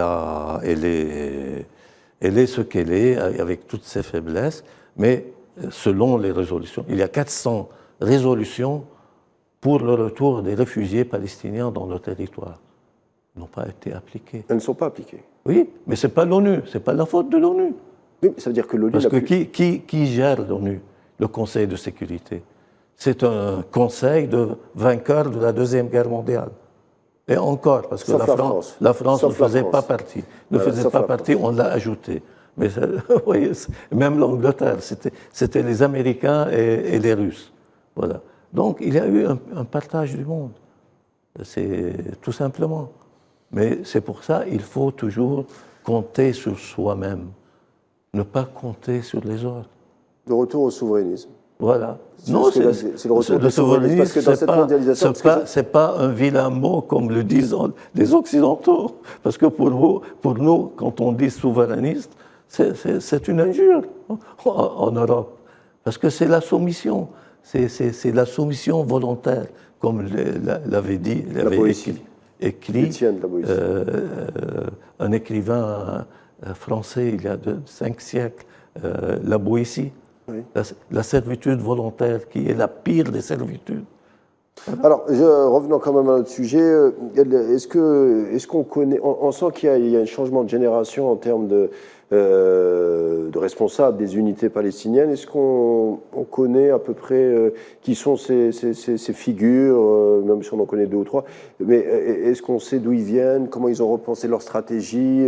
est ce qu'elle est, avec toutes ses faiblesses, mais selon les résolutions, il y a 400 résolutions pour le retour des réfugiés palestiniens dans leur territoire. N'ont pas été appliquées. Elles ne sont pas appliquées. Oui, mais ce n'est pas l'ONU, ce n'est pas la faute de l'ONU. Oui, ça veut dire que l'ONU... Parce que qui gère l'ONU? Le Conseil de sécurité. C'est un conseil de vainqueurs de la Deuxième Guerre mondiale. Et encore, parce que Sauf la France Sauf ne la faisait France. pas partie. Ne Voilà, faisait sauf pas la partie, on l'a ajouté. Mais vous voyez, même l'Angleterre, c'était les Américains et les Russes. Voilà. Donc il y a eu un partage du monde. C'est tout simplement. Mais c'est pour ça qu'il faut toujours compter sur soi-même, ne pas compter sur les autres. De retour au souverainisme. Voilà. C'est le retour du souverainisme. Parce que dans cette mondialisation... c'est pas un vilain mot comme le disent les Occidentaux. Parce que pour nous, quand on dit souverainiste, c'est une injure en Europe. Parce que c'est la soumission. C'est la soumission volontaire, comme l'avait dit, écrit un écrivain français il y a 5 siècles, La Boétie. Oui. La servitude volontaire, qui est la pire des servitudes. Alors, revenons quand même à notre sujet. Est-ce qu'on connaît... On sent qu'il y a un changement de génération en termes de responsables des unités palestiniennes. Est-ce qu'on connaît à peu près qui sont ces figures, même si on en connaît 2 ou 3, mais est-ce qu'on sait d'où ils viennent, comment ils ont repensé leur stratégie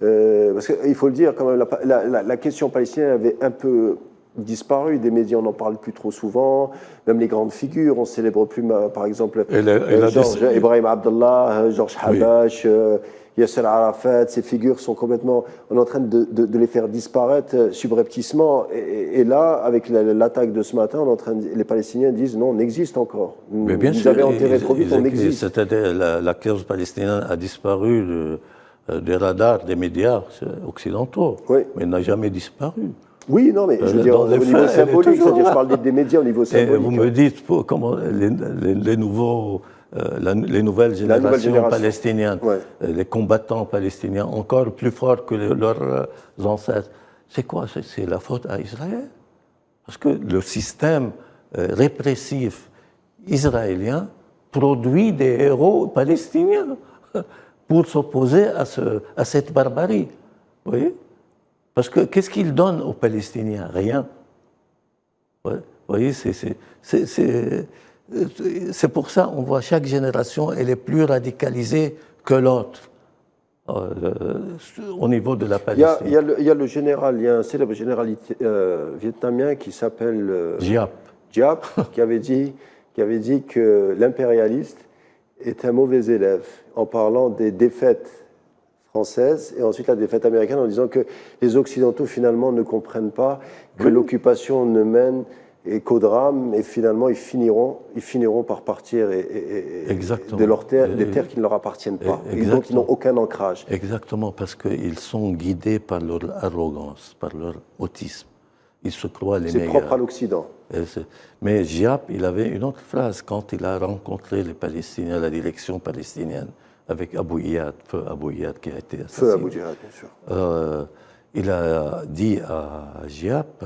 parce qu'il faut le dire, quand même, la question palestinienne avait un peu disparu des médias, on n'en parle plus trop souvent, même les grandes figures, on ne célèbre plus, par exemple, Ibrahim Abdallah, Georges Habash, Yasser Arafat, ces figures sont complètement, on est en train de les faire disparaître subrepticement, et là, avec l'attaque de ce matin, les Palestiniens disent non, on existe encore. Mais bien vous sûr, avez enterré trop vite, on existe. C'est-à-dire la cause palestinienne a disparu des radars des médias occidentaux, oui. Mais elle n'a jamais disparu. Oui, non, mais je veux dire, au niveau symbolique, c'est-à-dire, je parle des médias au niveau symbolique. Et vous me dites comment les nouvelles générations palestiniennes, ouais. Les combattants palestiniens, encore plus forts que leurs ancêtres, c'est quoi? C'est la faute à Israël. Parce que le système répressif israélien produit des héros palestiniens pour s'opposer à cette barbarie. Vous voyez? Parce que qu'est-ce qu'ils donnent aux Palestiniens? Rien. Ouais. Vous voyez, c'est pour ça on voit chaque génération, elle est plus radicalisée que l'autre au niveau de la Palestine. Il y a le général, il y a un célèbre général vietnamien qui s'appelle Giap, qui avait dit que l'impérialiste est un mauvais élève en parlant des défaites française et ensuite la défaite américaine en disant que les Occidentaux finalement ne comprennent pas que l'occupation ne mène qu'au drame et finalement ils finiront par partir de leurs terres, des terres qui ne leur appartiennent pas et dont ils n'ont aucun ancrage. Exactement, parce qu'ils sont guidés par leur arrogance, par leur autisme. Ils se croient les meilleurs. C'est propre à l'Occident. Mais Giap, il avait une autre phrase quand il a rencontré les Palestiniens, la direction palestinienne, avec Abou Iyad, feu Abou Iyad qui a été assassiné. Feu Abou Iyad, bien sûr. Il a dit à Giap,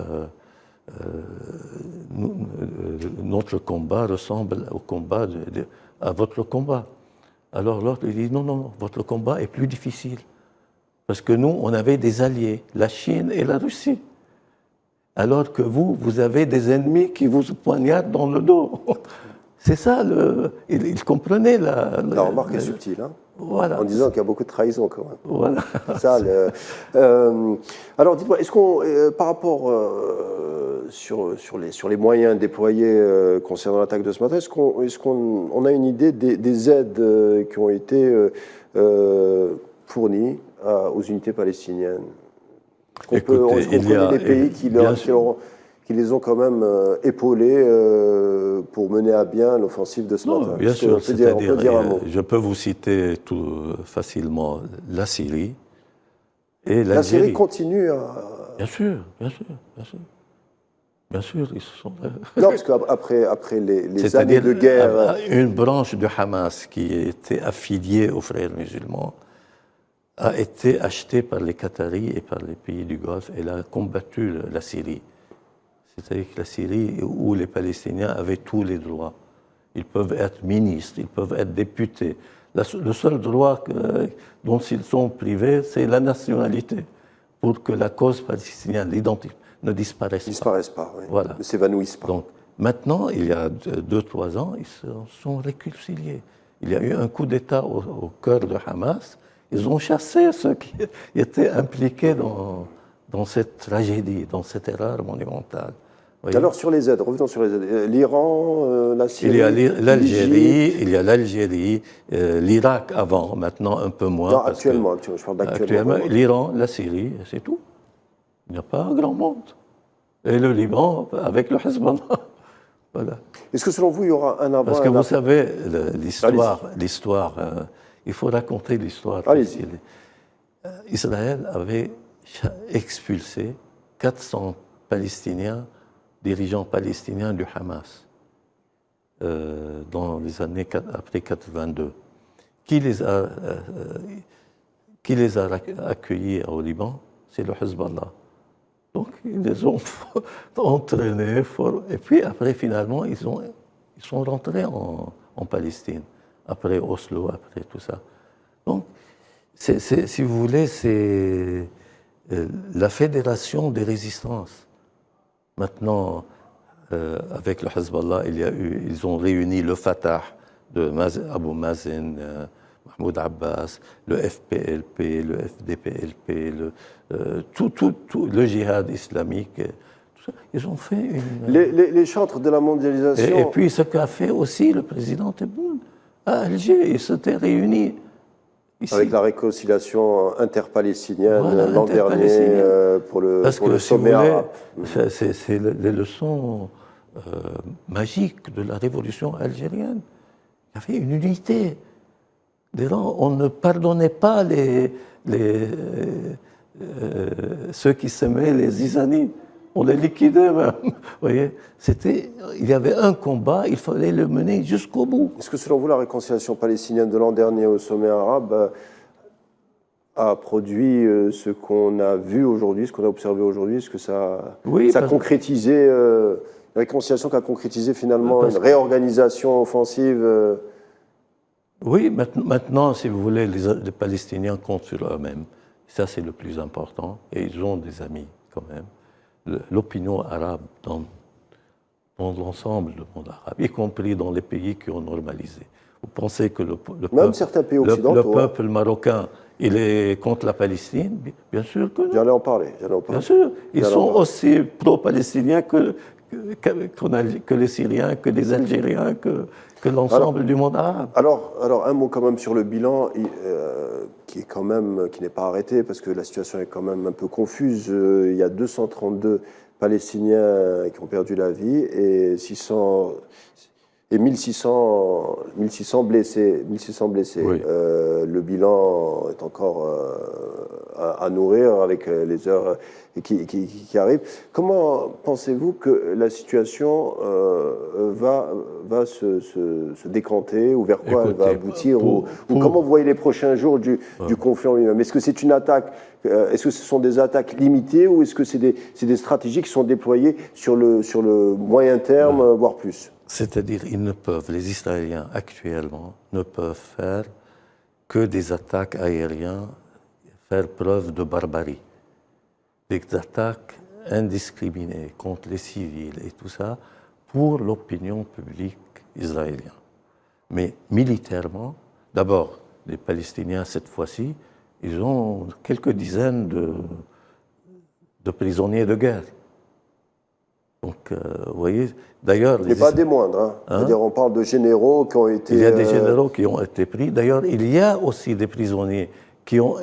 notre combat ressemble au combat à votre combat. Alors l'autre lui dit, non, votre combat est plus difficile. Parce que nous, on avait des alliés, la Chine et la Russie. Alors que vous avez des ennemis qui vous poignardent dans le dos. C'est ça, il comprenait la remarque est subtile, hein. Voilà. En disant qu'il y a beaucoup de trahison quand même. Voilà. Ça, alors dites-moi, est-ce qu'on, par rapport sur les moyens déployés concernant l'attaque de ce matin, est-ce qu'on a une idée des aides qui ont été fournies aux unités palestiniennes? Est-ce qu'on connaît des pays qui les ont quand même épaulés pour mener à bien l'offensive de ce matin? Bien sûr, on peut dire un mot. Je peux vous citer tout facilement la Syrie, et La Syrie l'Algérie. continue à... Bien sûr, bien sûr, bien sûr. Bien sûr, ils se sont... Non, parce qu'après les années C'est-à-dire de guerre... une branche de Hamas qui était affiliée aux frères musulmans a été achetée par les Qataris et par les pays du Golfe. Elle a combattu la Syrie. C'est-à-dire que la Syrie, où les Palestiniens avaient tous les droits. Ils peuvent être ministres, ils peuvent être députés. Le seul droit dont ils sont privés, c'est la nationalité, pour que la cause palestinienne, l'identité, ne disparaisse pas, oui. Voilà. Ne s'évanouisse pas. Donc, maintenant, il y a 2-3 ans, ils se sont réconciliés. Il y a eu un coup d'État au cœur de Hamas. Ils ont chassé ceux qui étaient impliqués dans cette tragédie, dans cette erreur monumentale. Voyez. Alors, sur les aides, revenons sur les aides. L'Iran, la Syrie... Il y a l'Algérie, l'Irak avant, maintenant un peu moins. Non, actuellement, je parle d'actuellement. L'Iran, la Syrie, c'est tout. Il n'y a pas grand monde. Et le Liban, avec le Hezbollah. Voilà. Est-ce que selon vous, il y aura un avant? Parce que vous savez, l'histoire, il faut raconter l'histoire. Israël avait expulsé 400 Palestiniens, dirigeants palestiniens du Hamas, dans les années après 82. Qui les a accueillis au Liban? C'est le Hezbollah. Donc, ils les ont entraînés. Et puis, après, finalement, ils sont rentrés en Palestine, après Oslo, après tout ça. Donc, si vous voulez, c'est la fédération des résistances. Maintenant, avec le Hezbollah, ils ont réuni le Fatah de Abu Mazen, Mahmoud Abbas, le FPLP, le FDPLP, le djihad islamique. Tout ça. Ils ont fait les chantres de la mondialisation. Et puis ce qu'a fait aussi le président Tebboune à Alger. Ils s'étaient réunis ici. Avec la réconciliation interpalestinienne l'an dernier pour le sommet arabe. C'est les leçons magiques de la révolution algérienne. Il y avait une unité. On ne pardonnait pas ceux qui semaient les zizanies. On les liquidait même. Vous voyez, il y avait un combat, il fallait le mener jusqu'au bout. Est-ce que selon vous, la réconciliation palestinienne de l'an dernier au sommet arabe a produit ce qu'on a vu aujourd'hui, ce qu'on a observé aujourd'hui? Est-ce que ça a concrétisé, la réconciliation qui a concrétisé finalement une réorganisation offensive? Oui, maintenant, si vous voulez, les Palestiniens comptent sur eux-mêmes. Ça, c'est le plus important. Et ils ont des amis, quand même. L'opinion arabe dans l'ensemble du monde arabe, y compris dans les pays qui ont normalisé. Vous pensez que le peuple marocain, il est contre la Palestine? Bien sûr que non. J'allais en parler. Bien sûr. Ils sont aussi pro-palestiniens que les Syriens, que les Algériens, que l'ensemble du monde arabe. Alors, un mot quand même sur le bilan, qui n'est pas arrêté, parce que la situation est quand même un peu confuse. Il y a 232 Palestiniens qui ont perdu la vie et 1600 blessés. Oui. Le bilan est encore à nourrir avec les heures qui arrivent. Comment pensez-vous que la situation va se décanter, ou vers quoi elle va aboutir, ou comment vous voyez les prochains jours du conflit en lui-même? Est-ce que c'est une attaque? Est-ce que ce sont des attaques limitées, ou est-ce que c'est des stratégies qui sont déployées sur le moyen terme, voire plus? C'est-à-dire, les Israéliens actuellement ne peuvent faire que des attaques aériennes, faire preuve de barbarie. Des attaques indiscriminées contre les civils et tout ça, pour l'opinion publique israélienne. Mais militairement, d'abord, les Palestiniens, cette fois-ci, ils ont quelques dizaines de prisonniers de guerre. Donc, vous voyez, d'ailleurs... Mais pas des moindres, hein. C'est-à-dire, on parle de généraux qui ont été... Il y a des généraux qui ont été pris. D'ailleurs, il y a aussi des prisonniers qui ont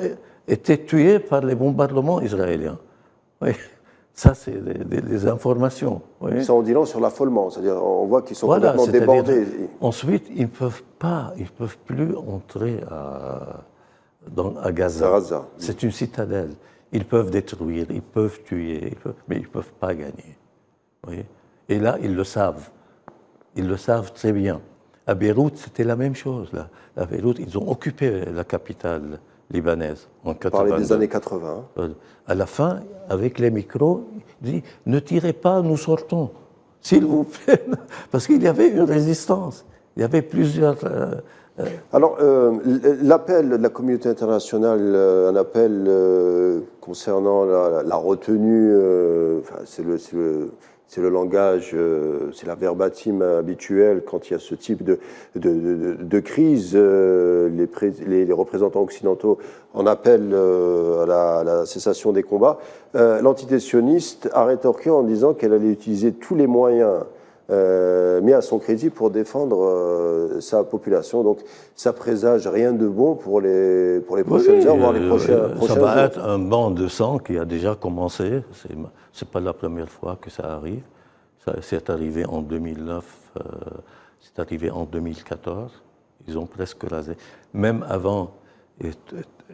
été tués par les bombardements israéliens. Oui. Ça, c'est des informations. Oui. Ça en dit long sur l'affolement. C'est-à-dire, on voit qu'ils sont complètement débordés. Ensuite, ils ne peuvent plus entrer à Gaza. Gaza. C'est une citadelle. Ils peuvent détruire, ils peuvent tuer, mais ils ne peuvent pas gagner. Vous voyez? Et là, ils le savent. Ils le savent très bien. À Beyrouth, c'était la même chose. Là. À Beyrouth, ils ont occupé la capitale libanaise en 82. On parlait des années 80. À la fin, avec les micros, il dit « Ne tirez pas, nous sortons, s'il vous plaît ». Parce qu'il y avait une résistance. Il y avait plusieurs... Alors, l'appel de la communauté internationale, un appel concernant la retenue, c'est le langage, c'est la verbatim habituelle quand il y a ce type de crise. Les représentants occidentaux en appellent à la cessation des combats. L'entité sioniste a rétorqué en disant qu'elle allait utiliser tous les moyens mis à son crédit pour défendre sa population. Donc, ça présage rien de bon pour les prochaines heures, voire les prochains ça va jours. être un banc de sang qui a déjà commencé. C'est pas la première fois que ça arrive. C'est arrivé en 2009, c'est arrivé en 2014. Ils ont presque rasé. Même avant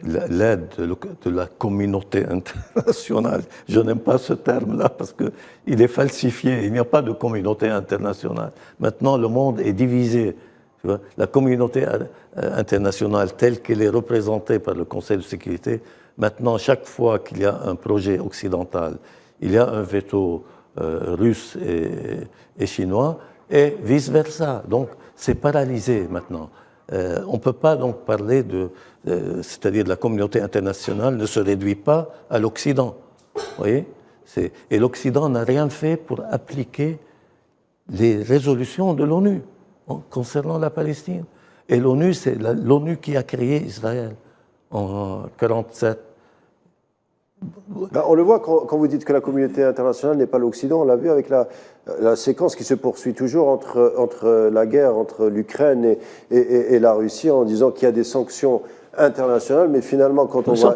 l'aide de la communauté internationale. Je n'aime pas ce terme-là parce qu'il est falsifié. Il n'y a pas de communauté internationale. Maintenant, le monde est divisé. Tu vois, la communauté internationale telle qu'elle est représentée par le Conseil de sécurité, maintenant, chaque fois qu'il y a un projet occidental, il y a un veto russe et chinois, et vice-versa. Donc, c'est paralysé maintenant. On ne peut pas donc parler c'est-à-dire de la communauté internationale ne se réduit pas à l'Occident. Vous voyez? Et l'Occident n'a rien fait pour appliquer les résolutions de l'ONU concernant la Palestine. Et l'ONU, c'est l'ONU qui a créé Israël en 1947. Ben, on le voit quand vous dites que la communauté internationale n'est pas l'Occident, on l'a vu avec la séquence qui se poursuit toujours entre la guerre entre l'Ukraine et la Russie en disant qu'il y a des sanctions internationales, mais finalement quand on voit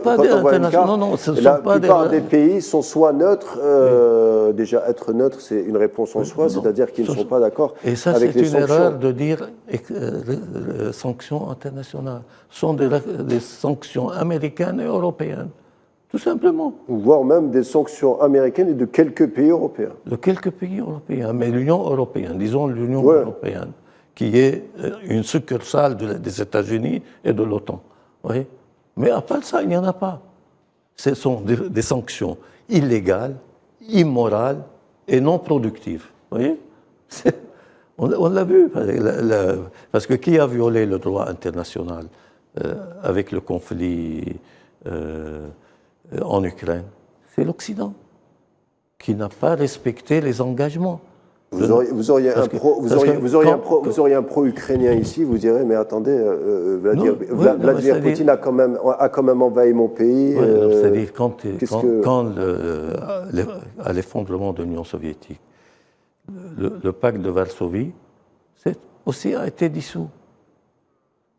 une carte, la plupart des pays sont soit neutres, déjà être neutre c'est une réponse en soi, c'est-à-dire qu'ils ne sont pas d'accord avec les sanctions. Et ça c'est une erreur de dire sanctions internationales. Ce sont des sanctions américaines et européennes. Tout simplement. Voire même des sanctions américaines et de quelques pays européens. De quelques pays européens, mais l'Union européenne, disons l'Union européenne, qui est une succursale des États-Unis et de l'OTAN. Oui. Mais à part ça, il n'y en a pas. Ce sont des sanctions illégales, immorales et non productives. Vous voyez? On l'a vu. Parce que qui a violé le droit international avec le conflit en Ukraine? C'est l'Occident qui n'a pas respecté les engagements. Vous auriez un pro-ukrainien ici, vous direz, mais attendez, Vladimir Poutine a quand même envahi mon pays. C'est-à-dire à l'effondrement de l'Union soviétique, le pacte de Varsovie aussi a été dissous.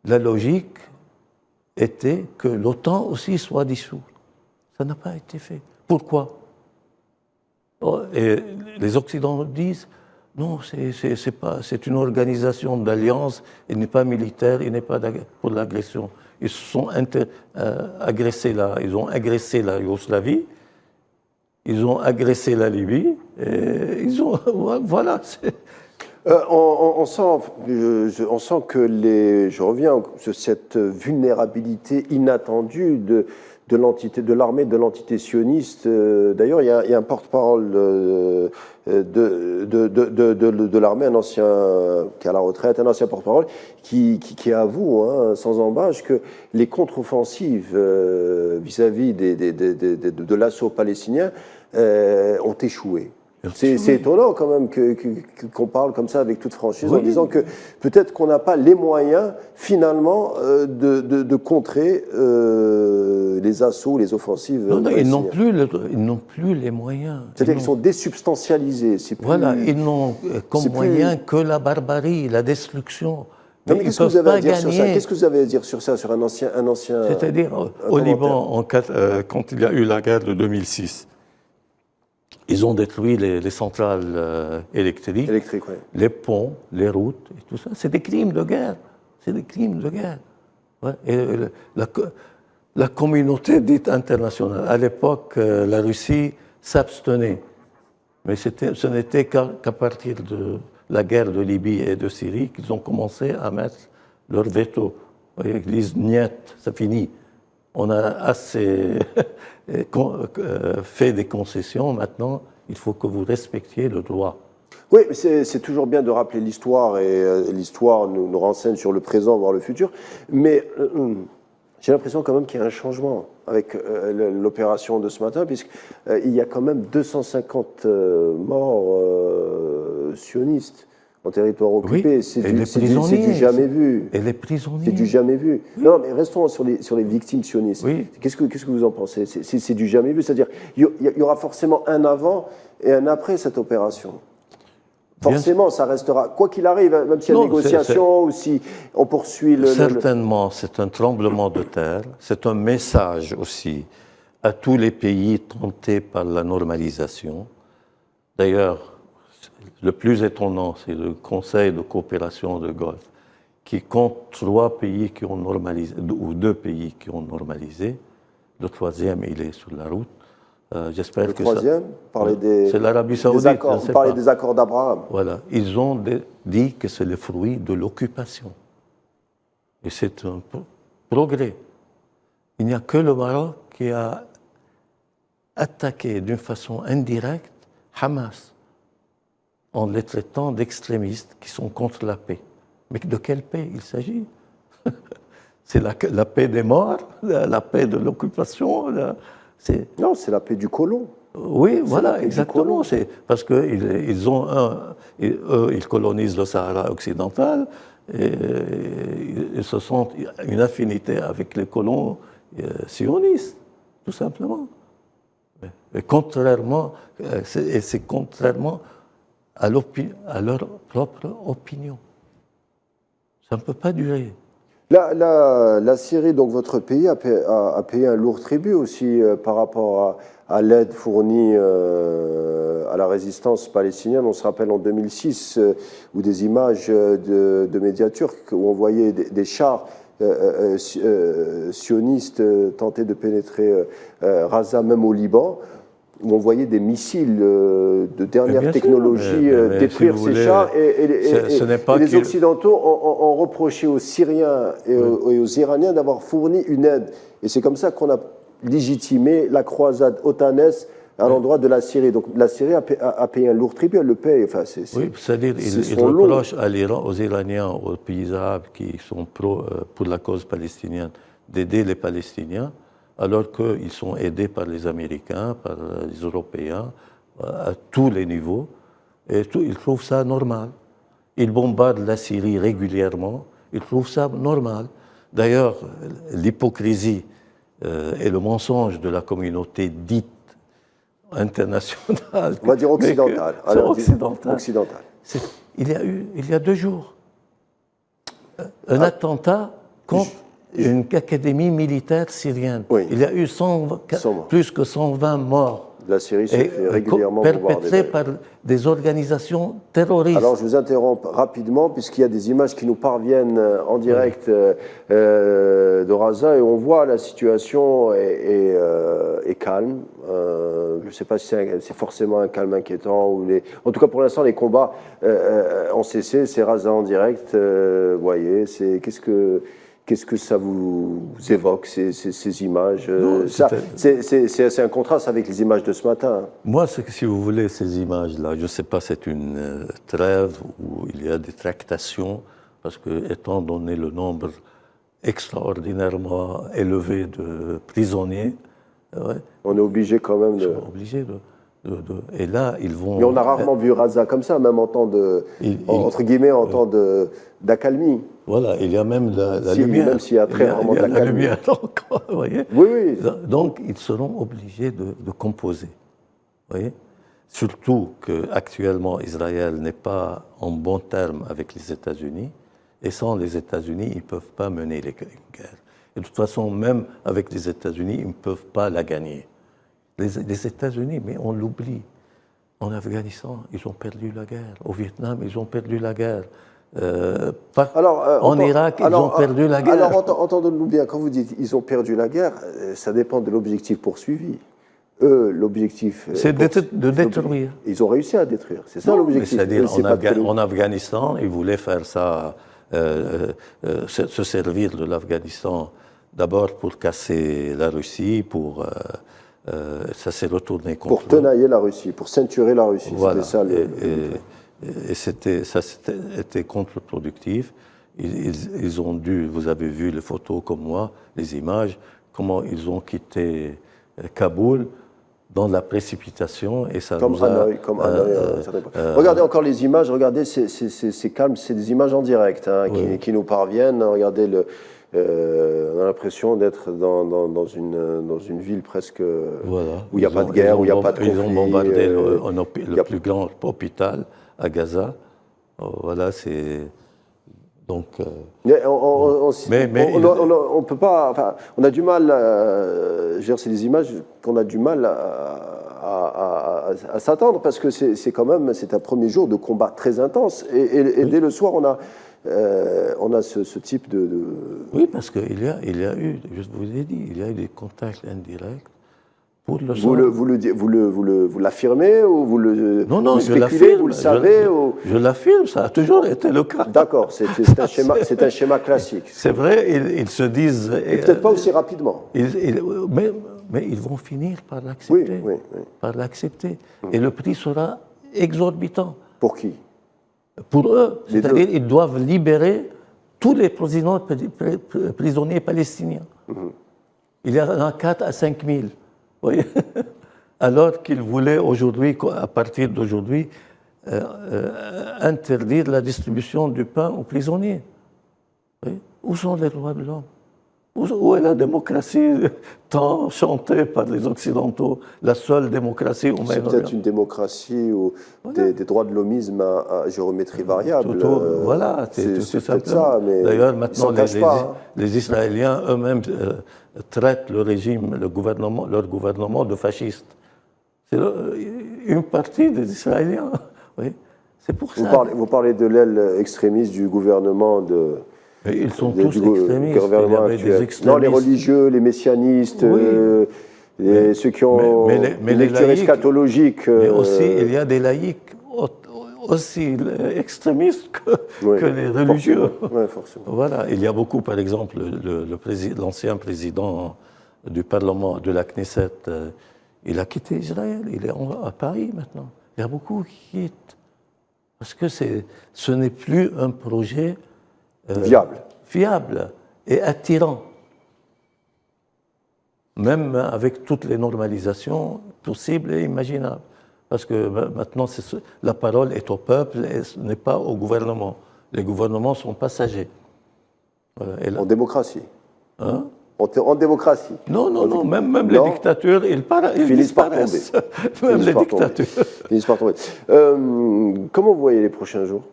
La logique était que l'OTAN aussi soit dissous. Ça n'a pas été fait. Pourquoi? Et les Occidentaux disent non, c'est une organisation d'alliance, il n'est pas militaire, il n'est pas pour l'agression. Ils se sont agressés là, ils ont agressé la Yougoslavie, ils ont agressé la Libye, et ils ont voilà. On sent que je reviens sur cette vulnérabilité inattendue de l'armée, de l'entité sioniste. D'ailleurs, il y a un porte-parole de l'armée, un ancien qui est à la retraite, un ancien porte-parole, qui avoue, sans embâche, que les contre-offensives vis-à-vis de l'assaut palestinien ont échoué. C'est étonnant quand même qu'on parle comme ça avec toute franchise en disant que peut-être qu'on n'a pas les moyens finalement de contrer les assauts, les offensives. Non, ils n'ont plus les moyens. C'est-à-dire qu'ils sont désubstantialisés. Voilà, ils n'ont comme moyen que la barbarie, la destruction. Mais qu'est-ce que vous avez à dire sur ça? Qu'est-ce que vous avez à dire sur ça, sur un ancien C'est-à-dire au Liban, quand il y a eu la guerre de 2006. Ils ont détruit les centrales électriques, les ponts, les routes, et tout ça. C'est des crimes de guerre. C'est des crimes de guerre. Ouais. Et La communauté dite internationale. À l'époque, la Russie s'abstenait. Mais ce n'était qu'à partir de la guerre de Libye et de Syrie qu'ils ont commencé à mettre leur veto. Vous voyez, ils disent niet, ça finit. On a assez fait des concessions, maintenant il faut que vous respectiez le droit. Oui, c'est toujours bien de rappeler l'histoire, et l'histoire nous renseigne sur le présent, voire le futur, mais j'ai l'impression quand même qu'il y a un changement avec l'opération de ce matin, puisqu'il y a quand même 250 morts sionistes en territoire occupé. Oui, c'est du jamais vu. Et les prisonniers. C'est du jamais vu. Oui. Non, mais restons sur les victimes sionistes. Oui. Qu'est-ce que vous en pensez? C'est du jamais vu, c'est-à-dire il y aura forcément un avant et un après cette opération. Forcément, ça restera, quoi qu'il arrive, même s'il y a négociation ou si on poursuit Certainement, c'est un tremblement de terre, c'est un message aussi à tous les pays tentés par la normalisation. D'ailleurs, le plus étonnant, c'est le Conseil de coopération de Golfe, qui compte 3 pays qui ont normalisé, ou 2 pays qui ont normalisé. Le 3e, il est sur la route. J'espère le 3e, c'est l'Arabie Saoudite. Vous parlez des accords d'Abraham. Voilà, ils ont dit que c'est le fruit de l'occupation. Et c'est un progrès. Il n'y a que le Maroc qui a attaqué d'une façon indirecte Hamas en les traitant d'extrémistes qui sont contre la paix. Mais de quelle paix il s'agit? C'est la paix des morts, la paix de l'occupation. Non, c'est la paix du colon. Oui, voilà, exactement. C'est parce qu'ils ont eux, ils colonisent le Sahara occidental et ils se sentent une affinité avec les colons sionistes, tout simplement. Et c'est contrairement à leur propre opinion. Ça ne peut pas durer. La Syrie, donc votre pays, a payé un lourd tribut aussi par rapport à l'aide fournie à la résistance palestinienne. On se rappelle en 2006 où des images de médias turcs où on voyait des chars sionistes tenter de pénétrer Raza, même au Liban, où on voyait des missiles de dernière technologie détruire ces chars. Et les Occidentaux ont reproché aux Syriens et aux Iraniens d'avoir fourni une aide. Et c'est comme ça qu'on a légitimé la croisade otanesse à l'endroit de la Syrie. Donc la Syrie a payé un lourd tribut, elle le paye. Enfin, oui, c'est-à-dire ils reprochent à l'Iran, aux Iraniens, aux pays arabes qui sont pour la cause palestinienne, d'aider les Palestiniens, alors qu'ils sont aidés par les Américains, par les Européens, à tous les niveaux. Et ils trouvent ça normal. Ils bombardent la Syrie régulièrement, ils trouvent ça normal. D'ailleurs, l'hypocrisie et le mensonge de la communauté dite internationale... On va dire occidentale. Occidentale. Il y a 2 jours, un attentat contre une académie militaire syrienne. Oui. Il y a eu plus que 120 morts. La Syrie se fait régulièrement perpétrés par des organisations terroristes. Alors je vous interromps rapidement puisqu'il y a des images qui nous parviennent en direct de Raza et on voit la situation est calme. Je ne sais pas si c'est forcément un calme inquiétant. En tout cas pour l'instant les combats ont cessé. C'est Raza en direct. Vous voyez, qu'est-ce que ça vous évoque, ces images? C'est un contraste avec les images de ce matin. Moi, si vous voulez, ces images-là, je ne sais pas, c'est une trêve où il y a des tractations, parce que, étant donné le nombre extraordinairement élevé de prisonniers... On est obligé quand même de... Et là, ils vont... Mais on a rarement vu Raza comme ça, même en temps entre guillemets, en temps d'accalmie. Voilà, il y a même la lumière. Même s'il y a très rarement d'accalmie. La lumière encore, vous voyez. Oui. Donc, ils seront obligés de composer, vous voyez. Surtout qu'actuellement, Israël n'est pas en bon terme avec les États-Unis, et sans les États-Unis, ils ne peuvent pas mener une guerre. Et de toute façon, même avec les États-Unis, ils ne peuvent pas la gagner. Les États-Unis, mais on l'oublie. En Afghanistan, ils ont perdu la guerre. Au Vietnam, ils ont perdu la guerre. en Irak, ils ont perdu la guerre. Alors, entendons-nous bien, quand vous dites ils ont perdu la guerre, ça dépend de l'objectif poursuivi. Eux, l'objectif... C'est de détruire. Ils ont réussi à détruire, c'est ça l'objectif. C'est-à-dire, en Afghanistan, ils voulaient faire ça, se servir de l'Afghanistan, d'abord pour casser la Russie, ça s'est retourné contre pour tenailler la Russie, pour ceinturer la Russie. Voilà. Ça, et ça était contre-productif. Ils ont dû, vous avez vu les photos comme moi, les images, comment ils ont quitté Kaboul dans la précipitation. Et ça comme Hanoï. Regardez encore les images, regardez, c'est calme, c'est des images en direct qui nous parviennent. Regardez, on a l'impression d'être dans une ville presque où il n'y a pas de guerre, où il n'y a pas de conflit. Ils ont bombardé le plus grand hôpital à Gaza. Voilà, c'est... Donc, on peut pas. Enfin, on a du mal. C'est des images qu'on a du mal à s'attendre parce que c'est un premier jour de combat très intense et dès le soir on a ce type de. Oui, parce qu'il y a eu, je vous l'ai dit, il y a eu des contacts indirects. Pour le vous l'affirmez ou vous le non, je l'affirme, vous le savez je l'affirme, ça a toujours été le cas. D'accord, c'est un schéma classique. C'est vrai, ils se disent... Et peut-être pas aussi rapidement. Mais ils vont finir par l'accepter. Oui. Par l'accepter. Et le prix sera exorbitant. Pour qui? Pour eux. C'est-à-dire qu'ils doivent libérer tous les prisonniers palestiniens. Il y en a 4 à 5 000. Oui. Alors qu'ils voulaient aujourd'hui, à partir d'aujourd'hui, interdire la distribution du pain aux prisonniers. Oui. Où sont les droits de l'homme? Où est la démocratie tant chantée par les Occidentaux, la seule démocratie au Moyen-Orient? C'est peut-être une démocratie où des droits de l'hommisme à géométrie variable. Voilà, c'est peut-être ça, mais d'ailleurs, maintenant, les Israéliens eux-mêmes traitent leur gouvernement de fasciste. C'est une partie des Israéliens. Oui. C'est pour ça. Vous parlez de l'aile extrémiste du gouvernement de... Mais ils sont tous extrémistes. Il y avait des extrémistes. Non, les religieux, les messianistes, ceux qui ont une lecture eschatologique. Mais aussi, il y a des laïcs aussi extrémistes que les religieux. Forcément. Voilà. Il y a beaucoup, par exemple, l'ancien président du Parlement, de la Knesset, il a quitté Israël. Il est à Paris maintenant. Il y a beaucoup qui quittent. Parce que ce n'est plus un projet... fiable et attirant, même avec toutes les normalisations possibles et imaginables. Parce que maintenant, la parole est au peuple et ce n'est pas au gouvernement. Les gouvernements sont passagers. Voilà. En démocratie. Hein? En démocratie. Non, même les dictatures, ils finissent par tomber. Même les dictatures. Finissent par tomber. Comment vous voyez les prochains jours?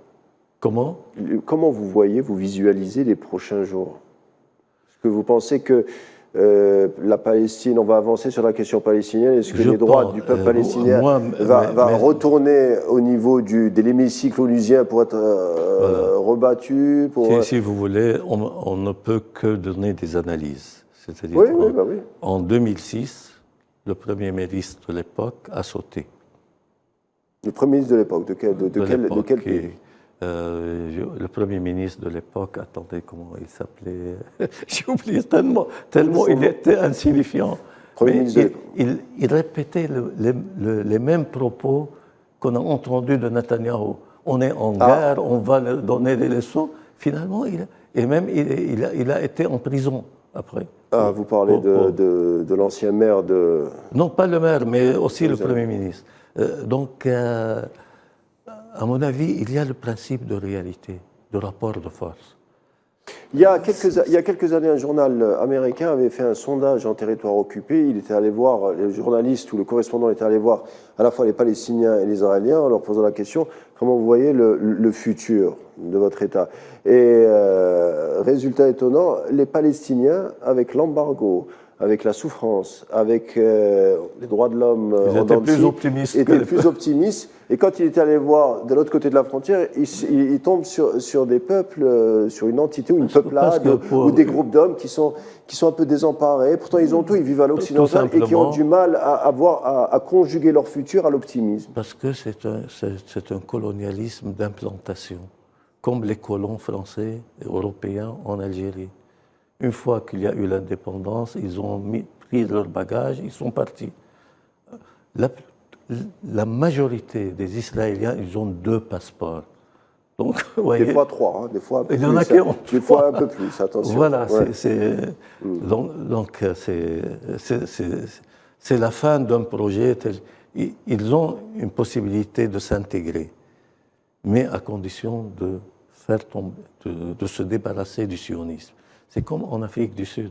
Comment vous visualisez les prochains jours? Est-ce que vous pensez que la Palestine, on va avancer sur la question palestinienne, est-ce que les droits du peuple palestinien va retourner au niveau de l'hémicycle onusien pour être rebattu Si vous voulez, on ne peut que donner des analyses. C'est-à-dire en 2006, le Premier ministre de l'époque a sauté. Le Premier ministre de l'époque, de quel pays? Le Premier ministre de l'époque, attendez, comment il s'appelait? J'ai oublié tellement il était insignifiant. Mais il répétait les mêmes propos qu'on a entendus de Netanyahou. On est en guerre, on va leur donner des leçons. Finalement, il a été en prison après. Vous parlez de l'ancien maire de... Non, pas le maire, mais aussi le Premier ministre. À mon avis, il y a le principe de réalité, de rapport de force. Il y a quelques années, un journal américain avait fait un sondage en territoire occupé. Il était allé voir, le journaliste ou le correspondant était allé voir à la fois les Palestiniens et les Israéliens en leur posant la question comment vous voyez le futur de votre État. Et résultat étonnant, les Palestiniens, avec l'embargo, avec la souffrance, avec les droits de l'homme Ils étaient plus optimistes. Étaient plus optimistes. Et quand il est allé voir de l'autre côté de la frontière, il tombe sur des peuples, sur une entité ou une peuplade ou des groupes d'hommes qui sont un peu désemparés. Pourtant, ils ont tout, ils vivent à l'occidental et qui ont du mal à conjuguer leur futur à l'optimisme. Parce que c'est un colonialisme d'implantation, comme les colons français et européens en Algérie. Une fois qu'il y a eu l'indépendance, ils ont pris leurs bagages, ils sont partis. La majorité des Israéliens, ils ont 2 passeports. Donc, voyez, des fois 3, hein, des fois un peu il y en plus. a qui ont des fois un peu plus, attention. Voilà, ouais. donc c'est la fin d'un projet. Ils ont une possibilité de s'intégrer, mais à condition de se débarrasser du sionisme. C'est comme en Afrique du Sud.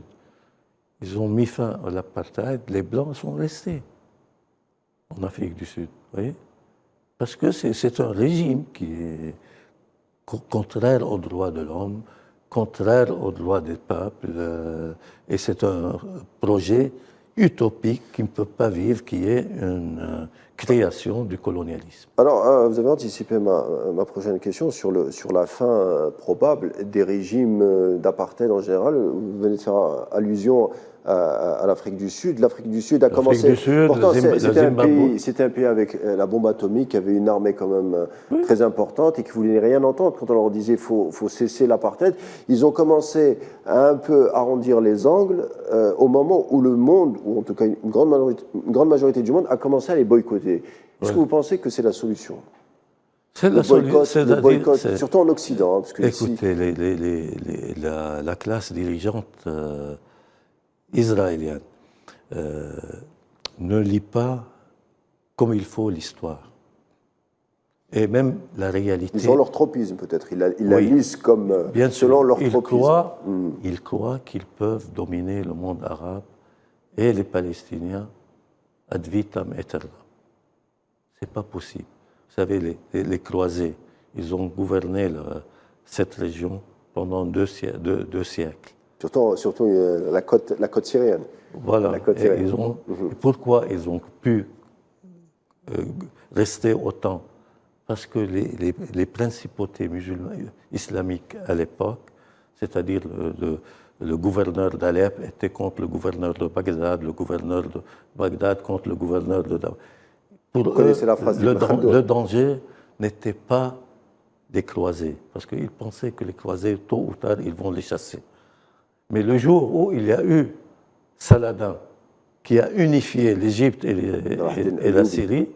Ils ont mis fin à l'apartheid, les Blancs sont restés en Afrique du Sud, vous voyez? Parce que c'est un régime qui est contraire aux droits de l'homme, contraire aux droits des peuples, et c'est un projet utopique qui ne peut pas vivre, qui est une création du colonialisme. Alors, vous avez anticipé ma prochaine question sur la fin probable des régimes d'apartheid en général. Vous venez de faire allusion à l'Afrique du Sud. L'Afrique du Sud a commencé. Pourtant, c'était un pays avec la bombe atomique, qui avait une armée quand même très importante et qui voulait rien entendre quand on leur disait faut cesser l'apartheid. Ils ont commencé à un peu arrondir les angles au moment où le monde, ou en tout cas une grande majorité du monde, a commencé à les boycotter. Est-ce que vous pensez que c'est la solution? C'est la solution. Le boycott, surtout en Occident. Hein, parce que écoutez, la classe dirigeante israélienne ne lit pas comme il faut l'histoire. Et même la réalité. Ils ont leur tropisme peut-être. Ils la lisent comme selon leur tropisme. Ils croient qu'ils peuvent dominer le monde arabe et les Palestiniens ad vitam aeternam. C'est pas possible. Vous savez, les croisés, ils ont gouverné cette région pendant deux siècles. Surtout la côte syrienne. Voilà. Et pourquoi ils ont pu rester autant? Parce que les principautés islamiques à l'époque, c'est-à-dire le gouverneur d'Alep était contre le gouverneur de Bagdad, le gouverneur de Bagdad contre le gouverneur de Damas. Pour eux, le danger n'était pas des croisés, parce qu'ils pensaient que les croisés, tôt ou tard, ils vont les chasser. Mais le jour où il y a eu Saladin, qui a unifié l'Égypte et la Syrie,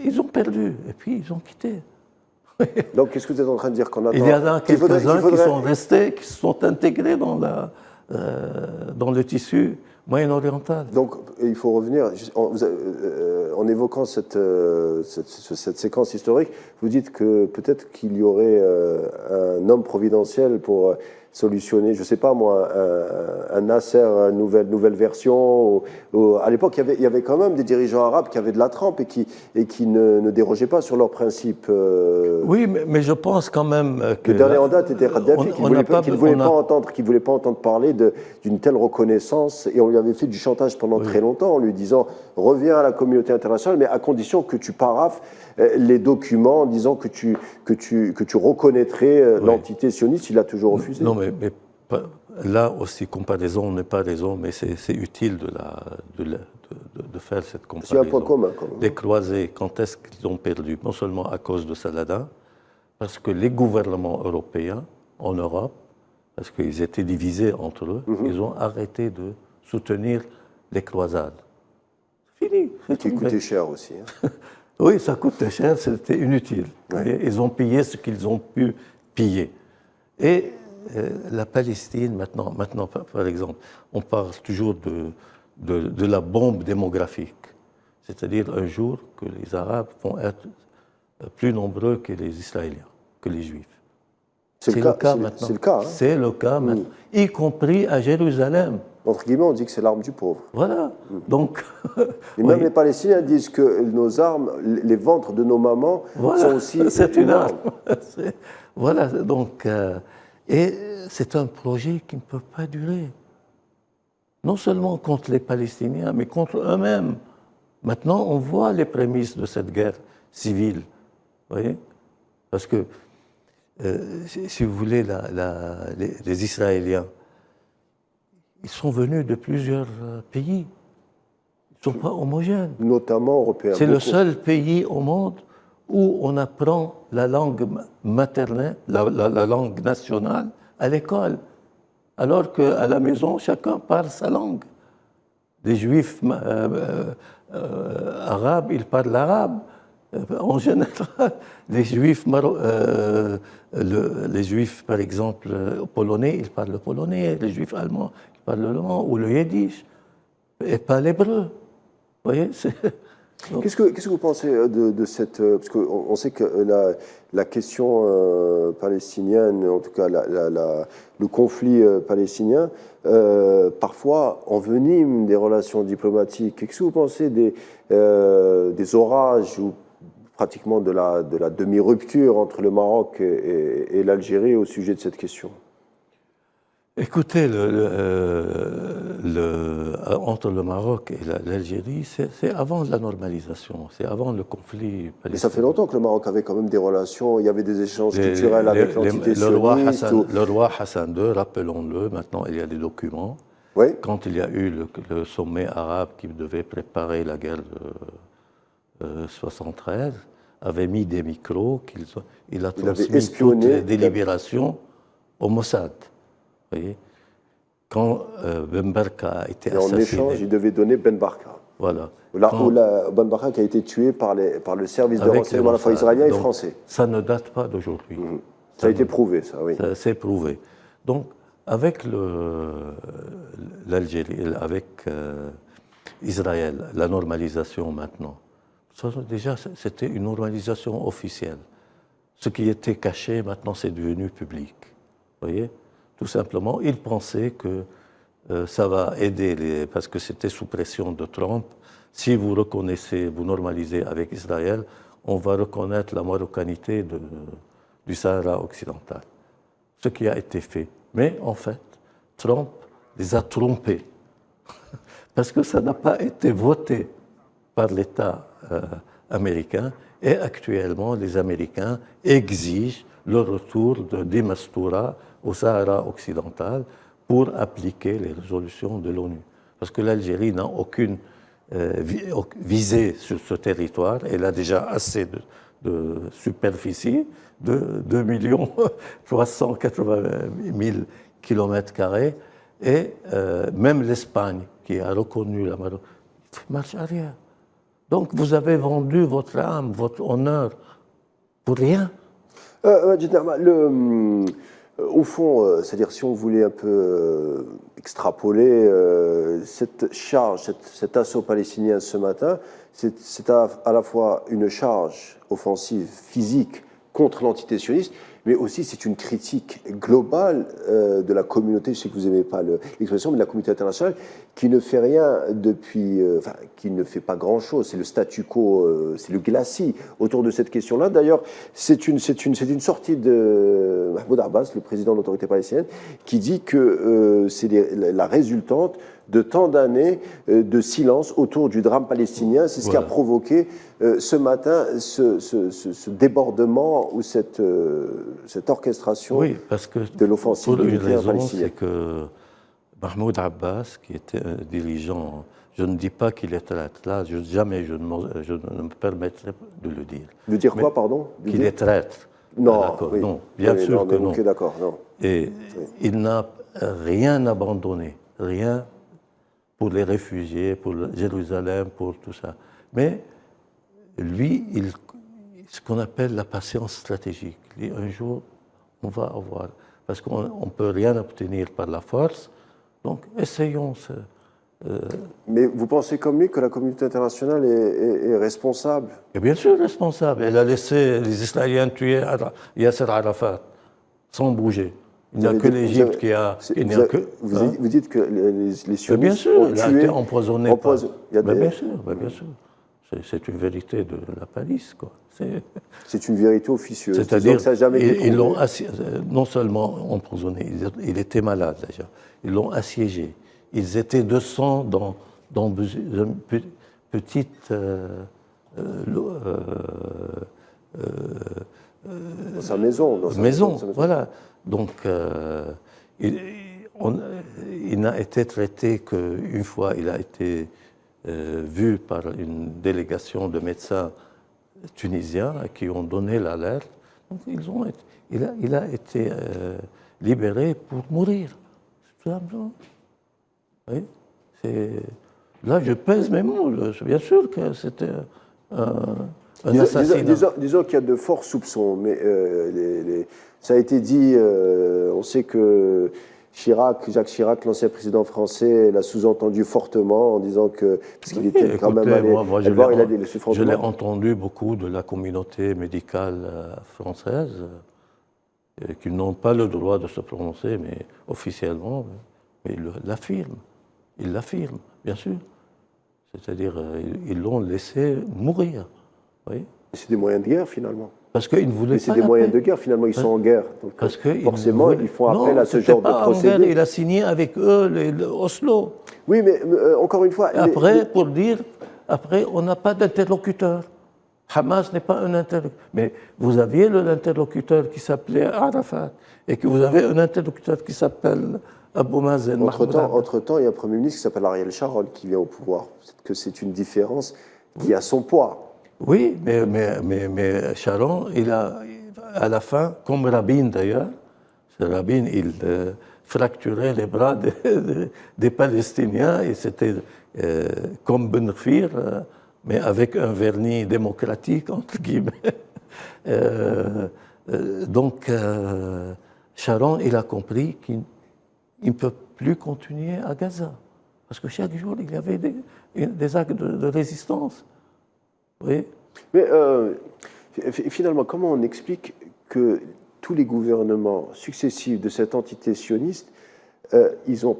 ils ont perdu, et puis ils ont quitté. Donc, qu'est-ce que vous êtes en train de dire qu'on attend? Il y en a quelques-uns qui sont restés, qui se sont intégrés dans le tissu moyen-oriental. Donc, il faut revenir, en évoquant cette séquence historique, vous dites que peut-être qu'il y aurait un homme providentiel pour solutionner, je ne sais pas moi, un Nasser, une nouvelle version. À l'époque, il y avait quand même des dirigeants arabes qui avaient de la trempe et qui ne dérogeaient pas sur leurs principes. Oui, mais je pense quand même que... Le dernier en date était Kadhafi, qui ne voulait pas entendre parler d'une telle reconnaissance, et on lui avait fait du chantage pendant très longtemps en lui disant « reviens à la communauté internationale, mais à condition que tu paraphes les documents en disant que tu reconnaîtrais l'entité sioniste ». Il a toujours refusé. Non, mais là aussi, comparaison n'est pas raison, mais c'est utile de faire cette comparaison. C'est un point commun, quand même. Les croisés, quand est-ce qu'ils ont perdu? Non seulement à cause de Saladin, parce que les gouvernements européens, en Europe, parce qu'ils étaient divisés entre eux, ils ont arrêté de soutenir les croisades. C'est fini. Qui coûtait cher aussi. Hein. Oui, ça coûtait cher, c'était inutile. Ouais. Ils ont pillé ce qu'ils ont pu piller. Et la Palestine, maintenant, par exemple, on parle toujours de la bombe démographique. C'est-à-dire un jour que les Arabes vont être plus nombreux que les Israéliens, que les Juifs. C'est le cas maintenant. C'est le cas. Hein. C'est le cas maintenant, y compris à Jérusalem. Entre guillemets, on dit que c'est l'arme du pauvre. Voilà. Donc, et même les Palestiniens disent que nos armes, les ventres de nos mamans, sont aussi c'est une arme. Voilà. Donc, et c'est un projet qui ne peut pas durer. non seulement contre les Palestiniens, mais contre eux-mêmes. Maintenant, on voit les prémices de cette guerre civile. Vous voyez? Parce que, si vous voulez, les Israéliens, ils sont venus de plusieurs pays. Ils ne sont pas homogènes. Notamment européens. C'est le seul pays au monde où on apprend la langue maternelle, la langue nationale, à l'école. Alors qu'à la maison, chacun parle sa langue. Les juifs arabes, ils parlent l'arabe. En général, les juifs, par exemple, polonais, ils parlent le polonais. Les juifs allemands, ils parlent l'allemand ou le yiddish, et pas l'hébreu. Vous voyez, Qu'est-ce que vous pensez de cette... Parce qu'on sait que la question palestinienne, en tout cas le conflit palestinien, parfois envenime des relations diplomatiques. Qu'est-ce que vous pensez des orages ou pratiquement de la demi-rupture entre le Maroc et l'Algérie au sujet de cette question? Écoutez, entre le Maroc et l'Algérie, c'est avant la normalisation, c'est avant le conflit palestinien. Mais ça fait longtemps que le Maroc avait quand même des relations, il y avait des échanges culturels avec l'entité sioniste. Le roi Hassan II, rappelons-le, maintenant il y a des documents. Oui. Quand il y a eu le sommet arabe qui devait préparer la guerre de 73, avait mis des micros, il a transmis toutes les délibérations au Mossad. Vous voyez, quand Ben Barka a été assassiné... En échange, il devait donner Ben Barka. Voilà. Ben Barka qui a été tué par le service de renseignement à la fois israélien et français. Ça ne date pas d'aujourd'hui. Ça a été prouvé, ça, oui. C'est prouvé. Donc, avec l'Algérie, avec Israël, la normalisation maintenant, déjà, c'était une normalisation officielle. Ce qui était caché, maintenant, c'est devenu public. Vous voyez? Tout simplement, ils pensaient que ça va aider, parce que c'était sous pression de Trump. Si vous reconnaissez, vous normalisez avec Israël, on va reconnaître la marocanité du Sahara occidental. Ce qui a été fait. Mais en fait, Trump les a trompés. Parce que ça n'a pas été voté par l'État américain. Et actuellement, les Américains exigent le retour de Mastura au Sahara occidental pour appliquer les résolutions de l'ONU. Parce que l'Algérie n'a aucune visée sur ce territoire. Elle a déjà assez de superficie, de 2 380 000 km². Et même l'Espagne, qui a reconnu la Maroc, marche arrière. Donc vous avez vendu votre âme, votre honneur, pour rien. Au fond, c'est-à-dire si on voulait un peu extrapoler cette charge, cet assaut palestinien ce matin, c'est à la fois une charge offensive physique contre l'entité sioniste, mais aussi c'est une critique globale de la communauté, je sais que vous n'aimez pas l'expression, mais de la communauté internationale, qui ne fait rien depuis, qui ne fait pas grand-chose. C'est le statu quo, c'est le glacis autour de cette question-là. D'ailleurs, c'est une sortie de Mahmoud Abbas, le président de l'autorité palestinienne, qui dit que c'est la résultante de tant d'années de silence autour du drame palestinien. C'est ce qui a provoqué ce matin ce débordement ou cette orchestration de l'offensive militaire palestinienne. C'est que Mahmoud Abbas, qui était un dirigeant, je ne dis pas qu'il est traître, là, jamais je ne me permettrai de le dire. De dire quoi, pardon? Qu'il est traître. Non, non, bien sûr que non. Ok, d'accord, non. Et il n'a rien abandonné, rien pour les réfugiés, pour Jérusalem, pour tout ça. Mais lui, ce qu'on appelle la patience stratégique. Un jour, on va avoir, parce qu'on ne peut rien obtenir par la force, donc essayons. Mais vous pensez comme lui que la communauté internationale est responsable? Et bien sûr responsable. Elle a laissé les Israéliens tuer Yasser Arafat sans bouger. Il n'y a que l'Égypte qui a... Vous dites que les sionistes bien sûr, ont il a tué... été empoisonné par... Bien sûr, bien sûr. C'est une vérité de la police, quoi. C'est une vérité officieuse. C'est-à-dire que ça n'a jamais été ils l'ont non seulement empoisonné, il était malade déjà. Ils l'ont assiégé. ils étaient 200 dans une petite dans sa maison. Maison, voilà. Donc, il n'a été traité qu'une fois. Il a été vu par une délégation de médecins tunisiens qui ont donné l'alerte. Donc, il a été libéré pour mourir. Tout simplement. Oui, là, je pèse mes mots. Bien sûr que c'était un assassinat. Disons qu'il y a de forts soupçons, mais ça a été dit, on sait que Jacques Chirac, l'ancien président français, l'a sous-entendu fortement en disant que, parce qu'il était quand même allé voir, il a dit le je l'ai entendu beaucoup de la communauté médicale française, qui n'ont pas le droit de se prononcer, mais officiellement, mais il l'affirme, bien sûr. C'est-à-dire, ils l'ont laissé mourir. Oui. C'est des moyens de guerre, finalement. Parce qu'ils ne voulaient pas. C'est des moyens de guerre, finalement, ils sont en guerre. Donc, parce que forcément, ils font appel à ce genre de procédé. Il a signé avec eux Oslo. Oui, mais encore une fois. Après, pour dire, on n'a pas d'interlocuteur. Hamas n'est pas un interlocuteur. Mais vous aviez l'interlocuteur qui s'appelait Arafat, et que vous avez un interlocuteur qui s'appelle Abou Mazen. Entre-temps, il y a un Premier ministre qui s'appelle Ariel Sharon qui vient au pouvoir. Peut-être que c'est une différence qui a son poids. Oui, mais Sharon, il a, à la fin, comme Rabin d'ailleurs, Rabin, il fracturait les bras des Palestiniens, et c'était comme Ben Gvir, mais avec un vernis démocratique, entre guillemets. Donc, Sharon, il a compris qu'il ne peut plus continuer à Gaza, parce que chaque jour, il y avait des actes de résistance. Oui. Mais finalement, comment on explique que tous les gouvernements successifs de cette entité sioniste, ils ont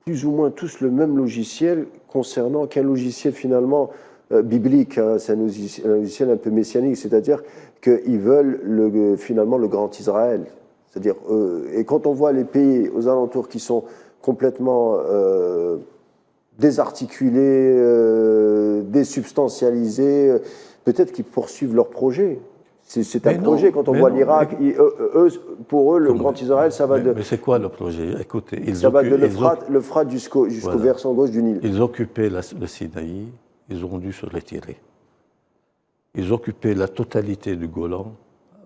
plus ou moins tous le même logiciel concernant qu'un logiciel finalement biblique, hein, c'est un logiciel un peu messianique, c'est-à-dire qu'ils veulent finalement le grand Israël. C'est-à-dire, et quand on voit les pays aux alentours qui sont complètement désarticulés, désubstantialisés, peut-être qu'ils poursuivent leur projet. C'est un projet. Quand on voit l'Irak, pour eux, le grand Israël, ça va de... Mais c'est quoi le projet? Écoutez, ça va de l'Euphrate jusqu'au versant gauche du Nil. Ils occupaient le Sinaï, ils ont dû se retirer. Ils occupaient la totalité du Golan.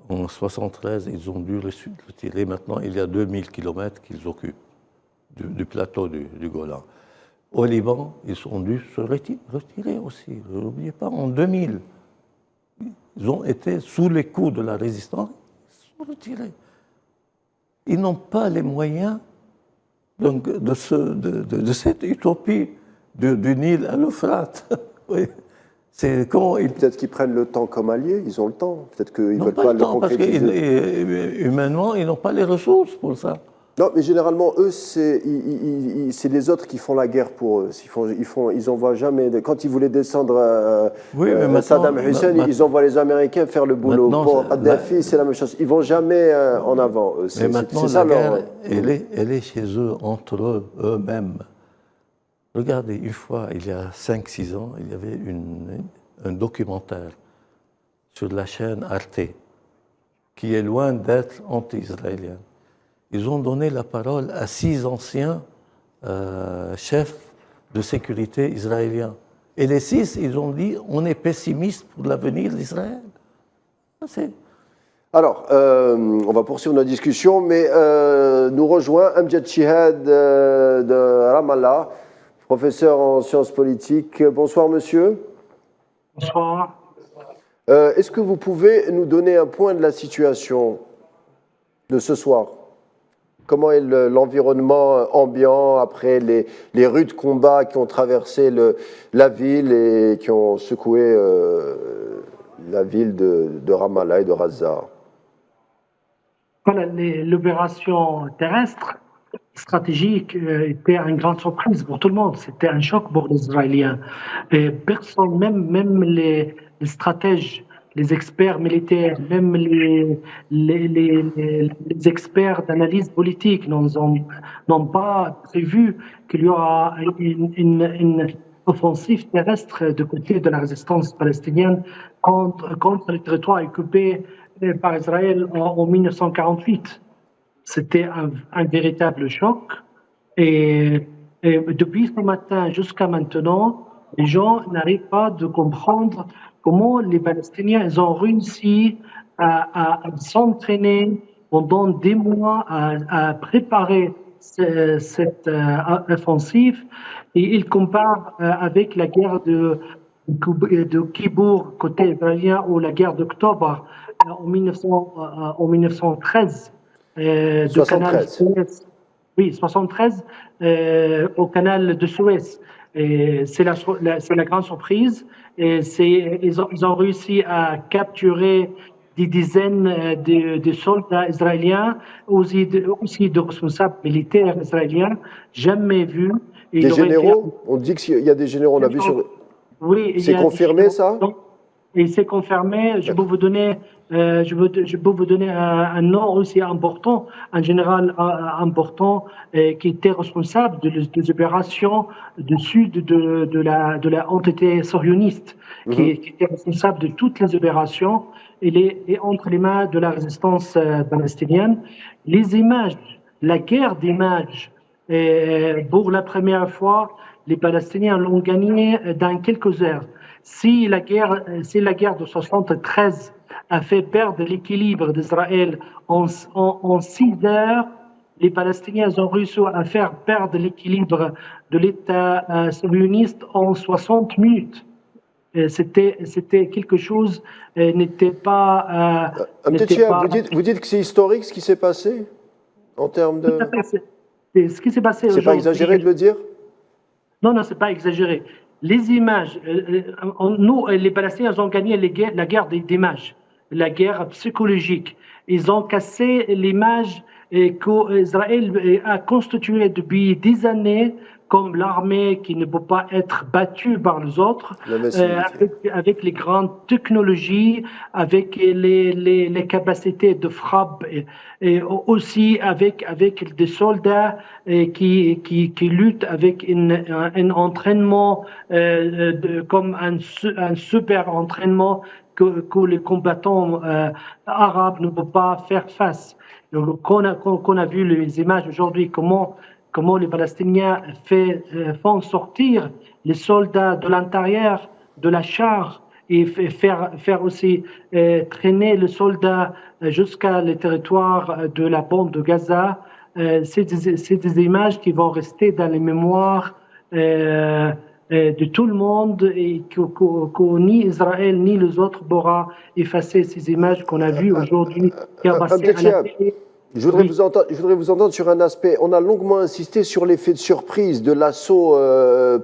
En 1973, ils ont dû retirer. Maintenant, il y a 2000 kilomètres qu'ils occupent du plateau du Golan. Au Liban, ils ont dû se retirer aussi. N'oubliez pas, en 2000, ils ont été sous les coups de la résistance, ils se sont retirés. Ils n'ont pas les moyens de cette utopie du Nil à l'Euphrate. Oui. Peut-être qu'ils prennent le temps comme alliés, ils ont le temps. Peut-être qu'ils ne veulent pas le concrétiser. Parce que humainement, ils n'ont pas les ressources pour ça. Non, mais généralement, eux, c'est les autres qui font la guerre pour eux. Ils envoient jamais. Quand ils voulaient descendre Saddam Hussein, ils envoient les Américains faire le boulot. Pour Kadhafi, c'est la même chose. Ils vont jamais en avant. Mais maintenant, la guerre, elle est chez eux, entre eux-mêmes. Regardez, une fois, il y a 5-6 ans, il y avait un documentaire sur la chaîne Arte, qui est loin d'être anti-israélien. Ils ont donné la parole à 6 anciens chefs de sécurité israéliens. Et les 6, ils ont dit, on est pessimiste pour l'avenir d'Israël. Alors, on va poursuivre notre discussion, mais nous rejoint Amjad Chihad de Ramallah, professeur en sciences politiques. Bonsoir, monsieur. Bonsoir. Est-ce que vous pouvez nous donner un point de la situation de ce soir? Comment est l'environnement ambiant après les rudes combats qui ont traversé la ville et qui ont secoué la ville de Ramallah et de Gaza? Voilà, l'opération terrestre stratégique était une grande surprise pour tout le monde. C'était un choc pour les Israéliens. Et personne, même les stratèges les experts militaires, même les experts d'analyse politique n'ont pas prévu qu'il y aura une offensive terrestre de côté de la résistance palestinienne contre le territoire occupé par Israël en 1948. C'était un véritable choc. Et depuis ce matin jusqu'à maintenant, les gens n'arrivent pas à comprendre comment les Palestiniens ils ont réussi à s'entraîner pendant des mois, à préparer cette offensive. Et ils comparent avec la guerre de Kippour côté israélien ou la guerre d'octobre en 1913 du canal de 73. Suez. Oui, 73 au canal de Suez. C'est la grande surprise. Ils ont réussi à capturer des dizaines de soldats israéliens, aussi de responsables militaires israéliens, jamais vus. Des généraux? On dit qu'il y a des généraux, on a vu sur... Oui, c'est confirmé ça? Et c'est confirmé. Je peux vous donner, un nom aussi important, un général important qui était responsable des opérations du sud de la entité sioniste, qui était responsable de toutes les opérations. Il est entre les mains de la résistance palestinienne. Les images, la guerre d'images, pour la première fois, les Palestiniens l'ont gagnée dans quelques heures. Si la guerre de 73 a fait perdre l'équilibre d'Israël en 6 heures, les Palestiniens ont réussi à faire perdre l'équilibre de l'État sioniste en 60 minutes. C'était quelque chose, n'était pas... vous dites que c'est historique ce qui s'est passé en termes de... Ce qui s'est passé aujourd'hui... C'est pas exagéré de le dire? Non, c'est pas exagéré. Les images, nous, les Palestiniens ont gagné la guerre d'images, la guerre psychologique. Ils ont cassé l'image qu'Israël a constituée depuis des années comme l'armée qui ne peut pas être battue par les autres, avec les grandes technologies, avec les capacités de frappe, et aussi avec des soldats qui luttent avec un entraînement comme un super entraînement que les combattants arabes ne peuvent pas faire face. Donc, qu'on a vu les images aujourd'hui, comment les Palestiniens font sortir les soldats de l'intérieur de la char et faire aussi traîner les soldats jusqu'à le territoire de la bande de Gaza. C'est des images qui vont rester dans les mémoires de tout le monde et que ni Israël ni les autres pourra effacer ces images qu'on a vues aujourd'hui qui ont passé à la télé. Je voudrais vous entendre sur un aspect. On a longuement insisté sur l'effet de surprise de l'assaut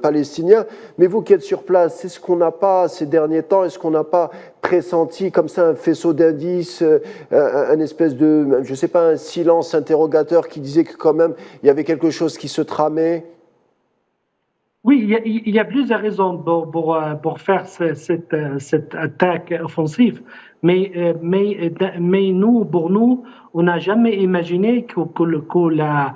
palestinien, mais vous qui êtes sur place, c'est ce qu'on n'a pas ces derniers temps, est-ce qu'on n'a pas pressenti comme ça un faisceau d'indices, un espèce de, je sais pas, un silence interrogateur qui disait que quand même il y avait quelque chose qui se tramait? Oui, il y a plusieurs raisons pour faire cette attaque offensive. Mais pour nous, on n'a jamais imaginé que la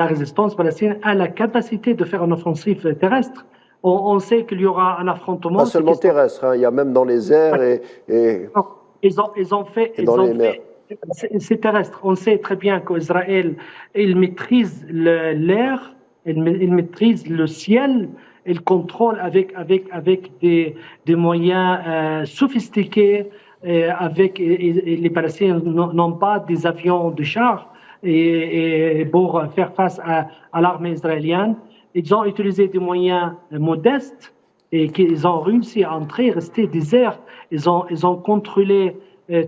résistance palestinienne a la capacité de faire une offensive terrestre. On sait qu'il y aura un affrontement. Pas seulement terrestre, hein, il y a même dans les airs et ils ont fait. C'est terrestre. On sait très bien qu'Israël, il maîtrise l'air, il maîtrise le ciel. Il contrôle avec des moyens sophistiqués. Les Palestiniens n'ont pas des avions de char et pour faire face à l'armée israélienne. Ils ont utilisé des moyens modestes et qu'ils ont réussi à entrer, rester déserts. Ils ont contrôlé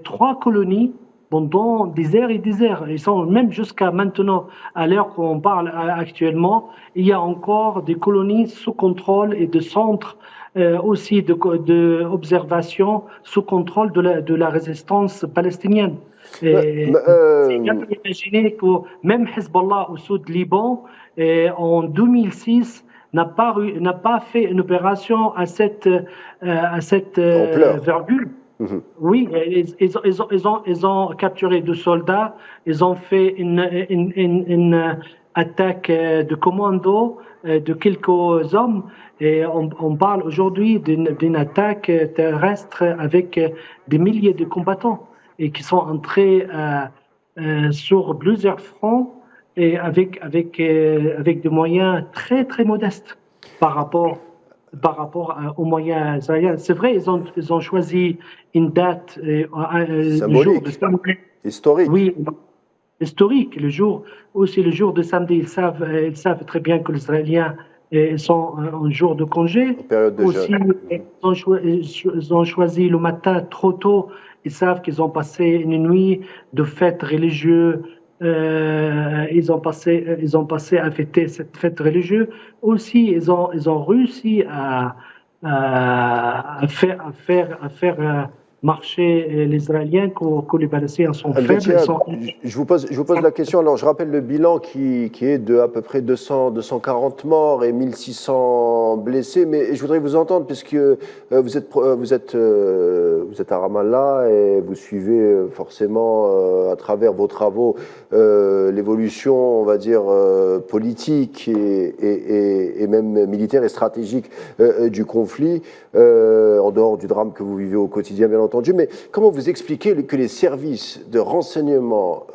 3 colonies pendant des heures et des heures. Ils sont même jusqu'à maintenant, à l'heure qu'on parle actuellement, il y a encore des colonies sous contrôle et de centres aussi d'observation sous contrôle de la résistance palestinienne. Imaginez que même Hezbollah au sud du Liban, en 2006, n'a pas fait une opération à cette envergure. Oui, ils ont capturé 2 soldats, ils ont fait une attaque de commando de quelques hommes et on parle aujourd'hui d'une attaque terrestre avec des milliers de combattants et qui sont entrés sur plusieurs fronts et avec des moyens très très modestes par rapport aux moyens israéliens. C'est vrai, ils ont choisi une date, le jour de Symbolique, samedi. historique, Oui, historique. Le jour de samedi, ils savent très bien que les Israéliens sont en jour de congé. en période de Aussi, jeûne. ils ont choisi le matin trop tôt. Ils savent qu'ils ont passé une nuit de fêtes religieuses. Ils ont passé à fêter cette fête religieuse. Aussi, ils ont réussi à faire marcher les Israéliens que les Palestiniens sont faibles. Al-Vetia, je vous pose la question. Alors, je rappelle le bilan qui est de à peu près 240 morts et 1600 blessés. Mais je voudrais vous entendre, puisque vous êtes à Ramallah et vous suivez forcément à travers vos travaux l'évolution, on va dire, politique et même militaire et stratégique du conflit, en dehors du drame que vous vivez au quotidien, bien entendu. Mais comment vous expliquez que les services de renseignement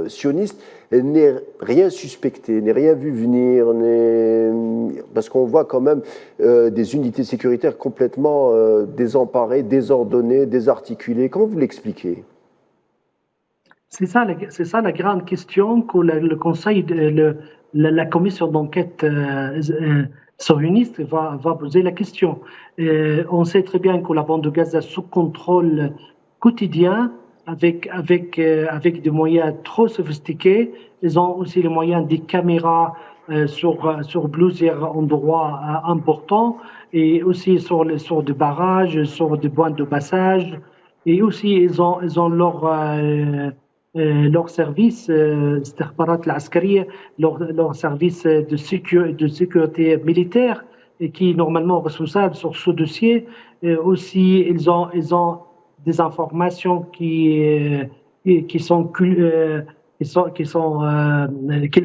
sionistes n'aient rien suspecté, n'aient rien vu venir, parce qu'on voit quand même des unités sécuritaires complètement désemparées, désordonnées, désarticulées. Comment vous l'expliquez? C'est ça la grande question que le Conseil, la commission d'enquête sioniste va poser la question. On sait très bien que la bande de Gaza sous contrôle quotidien avec des moyens trop sophistiqués. Ils ont aussi les moyens des caméras sur plusieurs endroits importants et aussi sur des barrages, sur des points de passage. Et aussi, ils ont leur service, leur service de sécurité militaire, et qui est normalement responsable sur ce dossier. Aussi, ils ont des informations qu'ils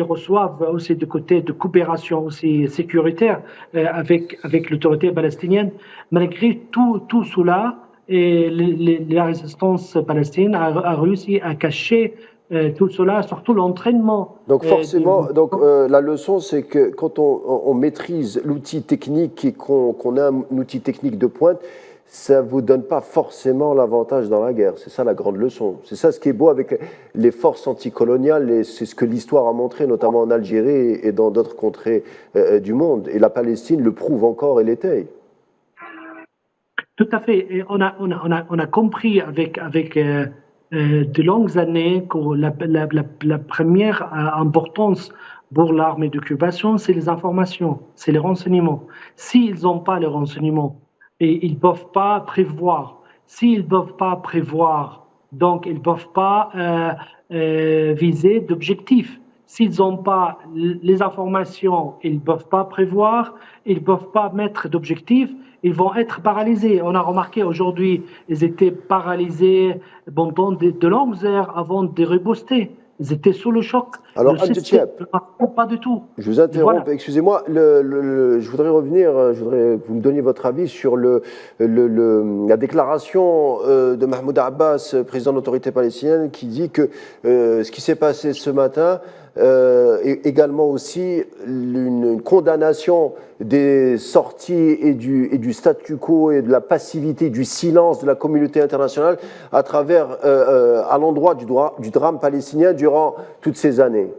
reçoivent aussi du côté de coopération aussi sécuritaire avec l'autorité palestinienne. Malgré tout cela, et la résistance palestinienne a réussi à cacher tout cela, surtout l'entraînement. Donc forcément, la leçon, c'est que quand on maîtrise l'outil technique et qu'on a un outil technique de pointe, ça ne vous donne pas forcément l'avantage dans la guerre. C'est ça la grande leçon. C'est ça ce qui est beau avec les forces anticoloniales, et c'est ce que l'histoire a montré, notamment en Algérie et dans d'autres contrées du monde. Et la Palestine le prouve encore et l'étaye. Tout à fait. Et on a compris avec de longues années que la première importance pour l'armée d'occupation, c'est les informations, c'est les renseignements. S'ils n'ont pas les renseignements et ils ne peuvent pas prévoir, s'ils ne peuvent pas prévoir, donc ils ne peuvent pas viser d'objectifs. S'ils n'ont pas les informations, ils ne peuvent pas prévoir, ils ne peuvent pas mettre d'objectifs, ils vont être paralysés. On a remarqué aujourd'hui, ils étaient paralysés pendant de longues heures avant de riposter. Ils étaient sous le choc. Alors, le système ne marche pas du tout. Je vous interromps, voilà. Excusez-moi, je voudrais revenir, je voudrais que vous me donniez votre avis sur la déclaration de Mahmoud Abbas, président de l'autorité palestinienne, qui dit que ce qui s'est passé ce matin est également aussi une condamnation des sorties et du statu quo et de la passivité, du silence de la communauté internationale à l'endroit du drame palestinien durant toutes ces années.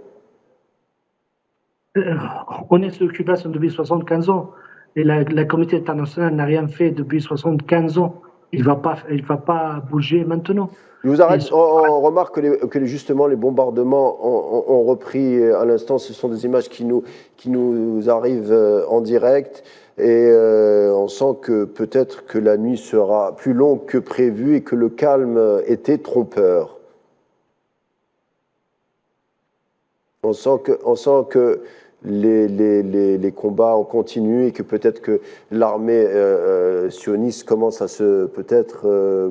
On est sous occupation depuis 75 ans et la communauté internationale n'a rien fait depuis 75 ans. Il va pas bouger maintenant. Je vous arrête. On remarque que justement les bombardements ont repris à l'instant. Ce sont des images qui nous arrivent en direct et on sent que peut-être que la nuit sera plus longue que prévu et que le calme était trompeur. On sent que les combats en continu et que peut-être que l'armée sioniste commence à peut-être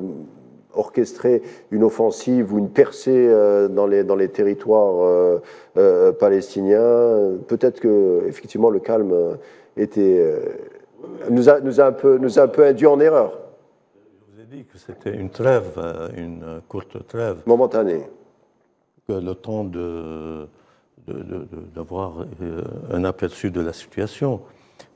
orchestrer une offensive ou une percée dans les territoires palestiniens. Peut-être que effectivement le calme nous a un peu induit en erreur. Je vous ai dit que c'était une trêve, une courte trêve. Momentanée. Que le temps d'avoir un aperçu de la situation.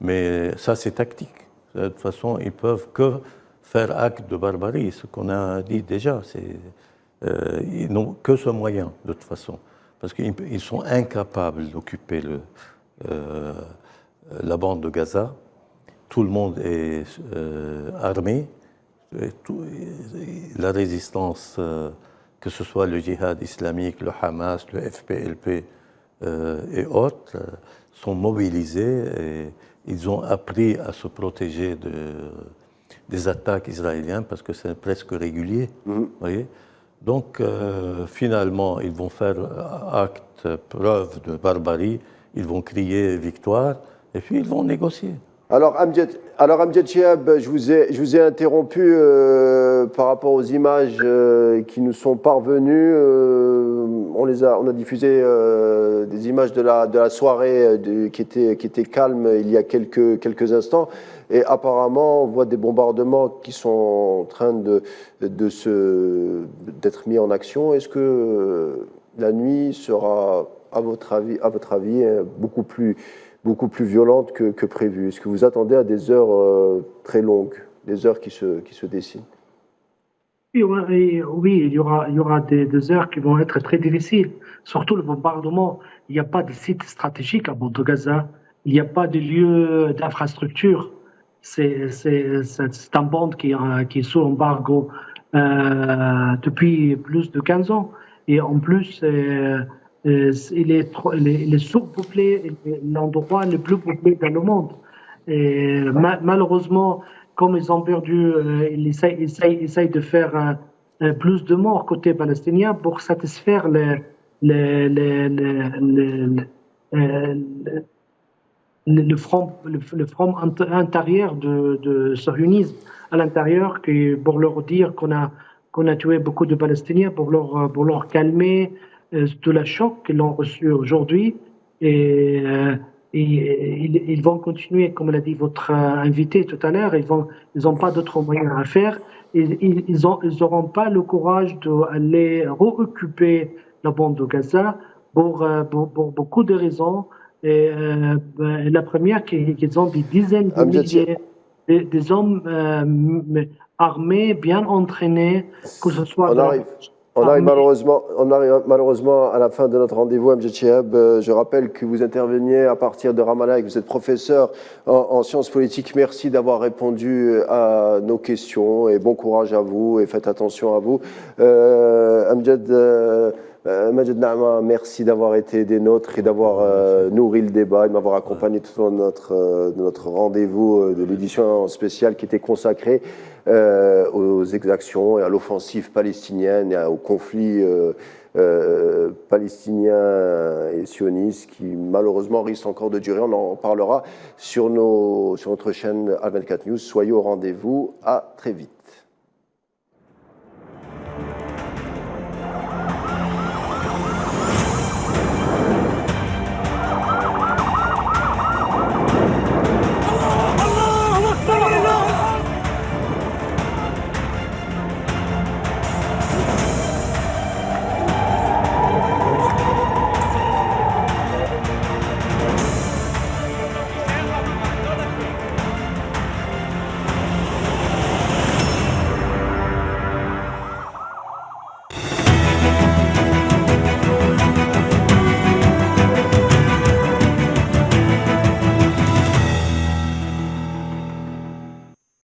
Mais ça, c'est tactique. De toute façon, ils peuvent que faire acte de barbarie, ce qu'on a dit déjà. Ils n'ont que ce moyen, de toute façon. Parce qu'ils sont incapables d'occuper la bande de Gaza. Tout le monde est armé. La résistance, que ce soit le djihad islamique, le Hamas, le FPLP et autres, sont mobilisés et ils ont appris à se protéger des attaques israéliennes parce que c'est presque régulier. Voyez. Donc, finalement, ils vont faire preuve de barbarie, ils vont crier victoire et puis ils vont négocier. Alors Amjad Chihab, je vous ai interrompu par rapport aux images qui nous sont parvenues. On a diffusé des images de la soirée qui était calme il y a quelques instants. Et apparemment, on voit des bombardements qui sont en train d'être mis en action. Est-ce que la nuit sera, à votre avis, beaucoup plus violente que prévu? Est-ce que vous attendez à des heures très longues, des heures qui se dessinent? Oui, il y aura des heures qui vont être très difficiles, surtout le bombardement. Il n'y a pas de site stratégique à bord de Gaza, il n'y a pas de lieu d'infrastructure. C'est un bande qui est sous embargo depuis plus de 15 ans. Et en plus, il est sous-peuplé, l'endroit le plus peuplé dans le monde. Et malheureusement, comme ils ont perdu, ils essayent de faire plus de morts côté palestinien pour satisfaire le front intérieur de sionisme à l'intérieur, pour leur dire qu'on a tué beaucoup de Palestiniens, pour leur calmer de la choc qu'ils ont reçu aujourd'hui. Et ils vont continuer, comme l'a dit votre invité tout à l'heure, ils n'ont pas d'autres moyens à faire. Ils n'auront pas le courage d'aller réoccuper la bande de Gaza pour beaucoup de raisons. Et la première, qu'ils ont des dizaines de milliers des hommes armés, bien entraînés, que ce soit... On arrive malheureusement à la fin de notre rendez-vous, Amjad Chihab. Je rappelle que vous interveniez à partir de Ramallah et que vous êtes professeur en sciences politiques. Merci d'avoir répondu à nos questions et bon courage à vous et faites attention à vous. Amjad Majed Nahma, merci d'avoir été des nôtres et d'avoir nourri le débat et de m'avoir accompagné tout au long de notre rendez-vous de l'édition spéciale qui était consacrée aux exactions et à l'offensive palestinienne et au conflit palestinien et sioniste qui malheureusement risque encore de durer. On en parlera sur notre chaîne Al24 News. Soyez au rendez-vous. À très vite.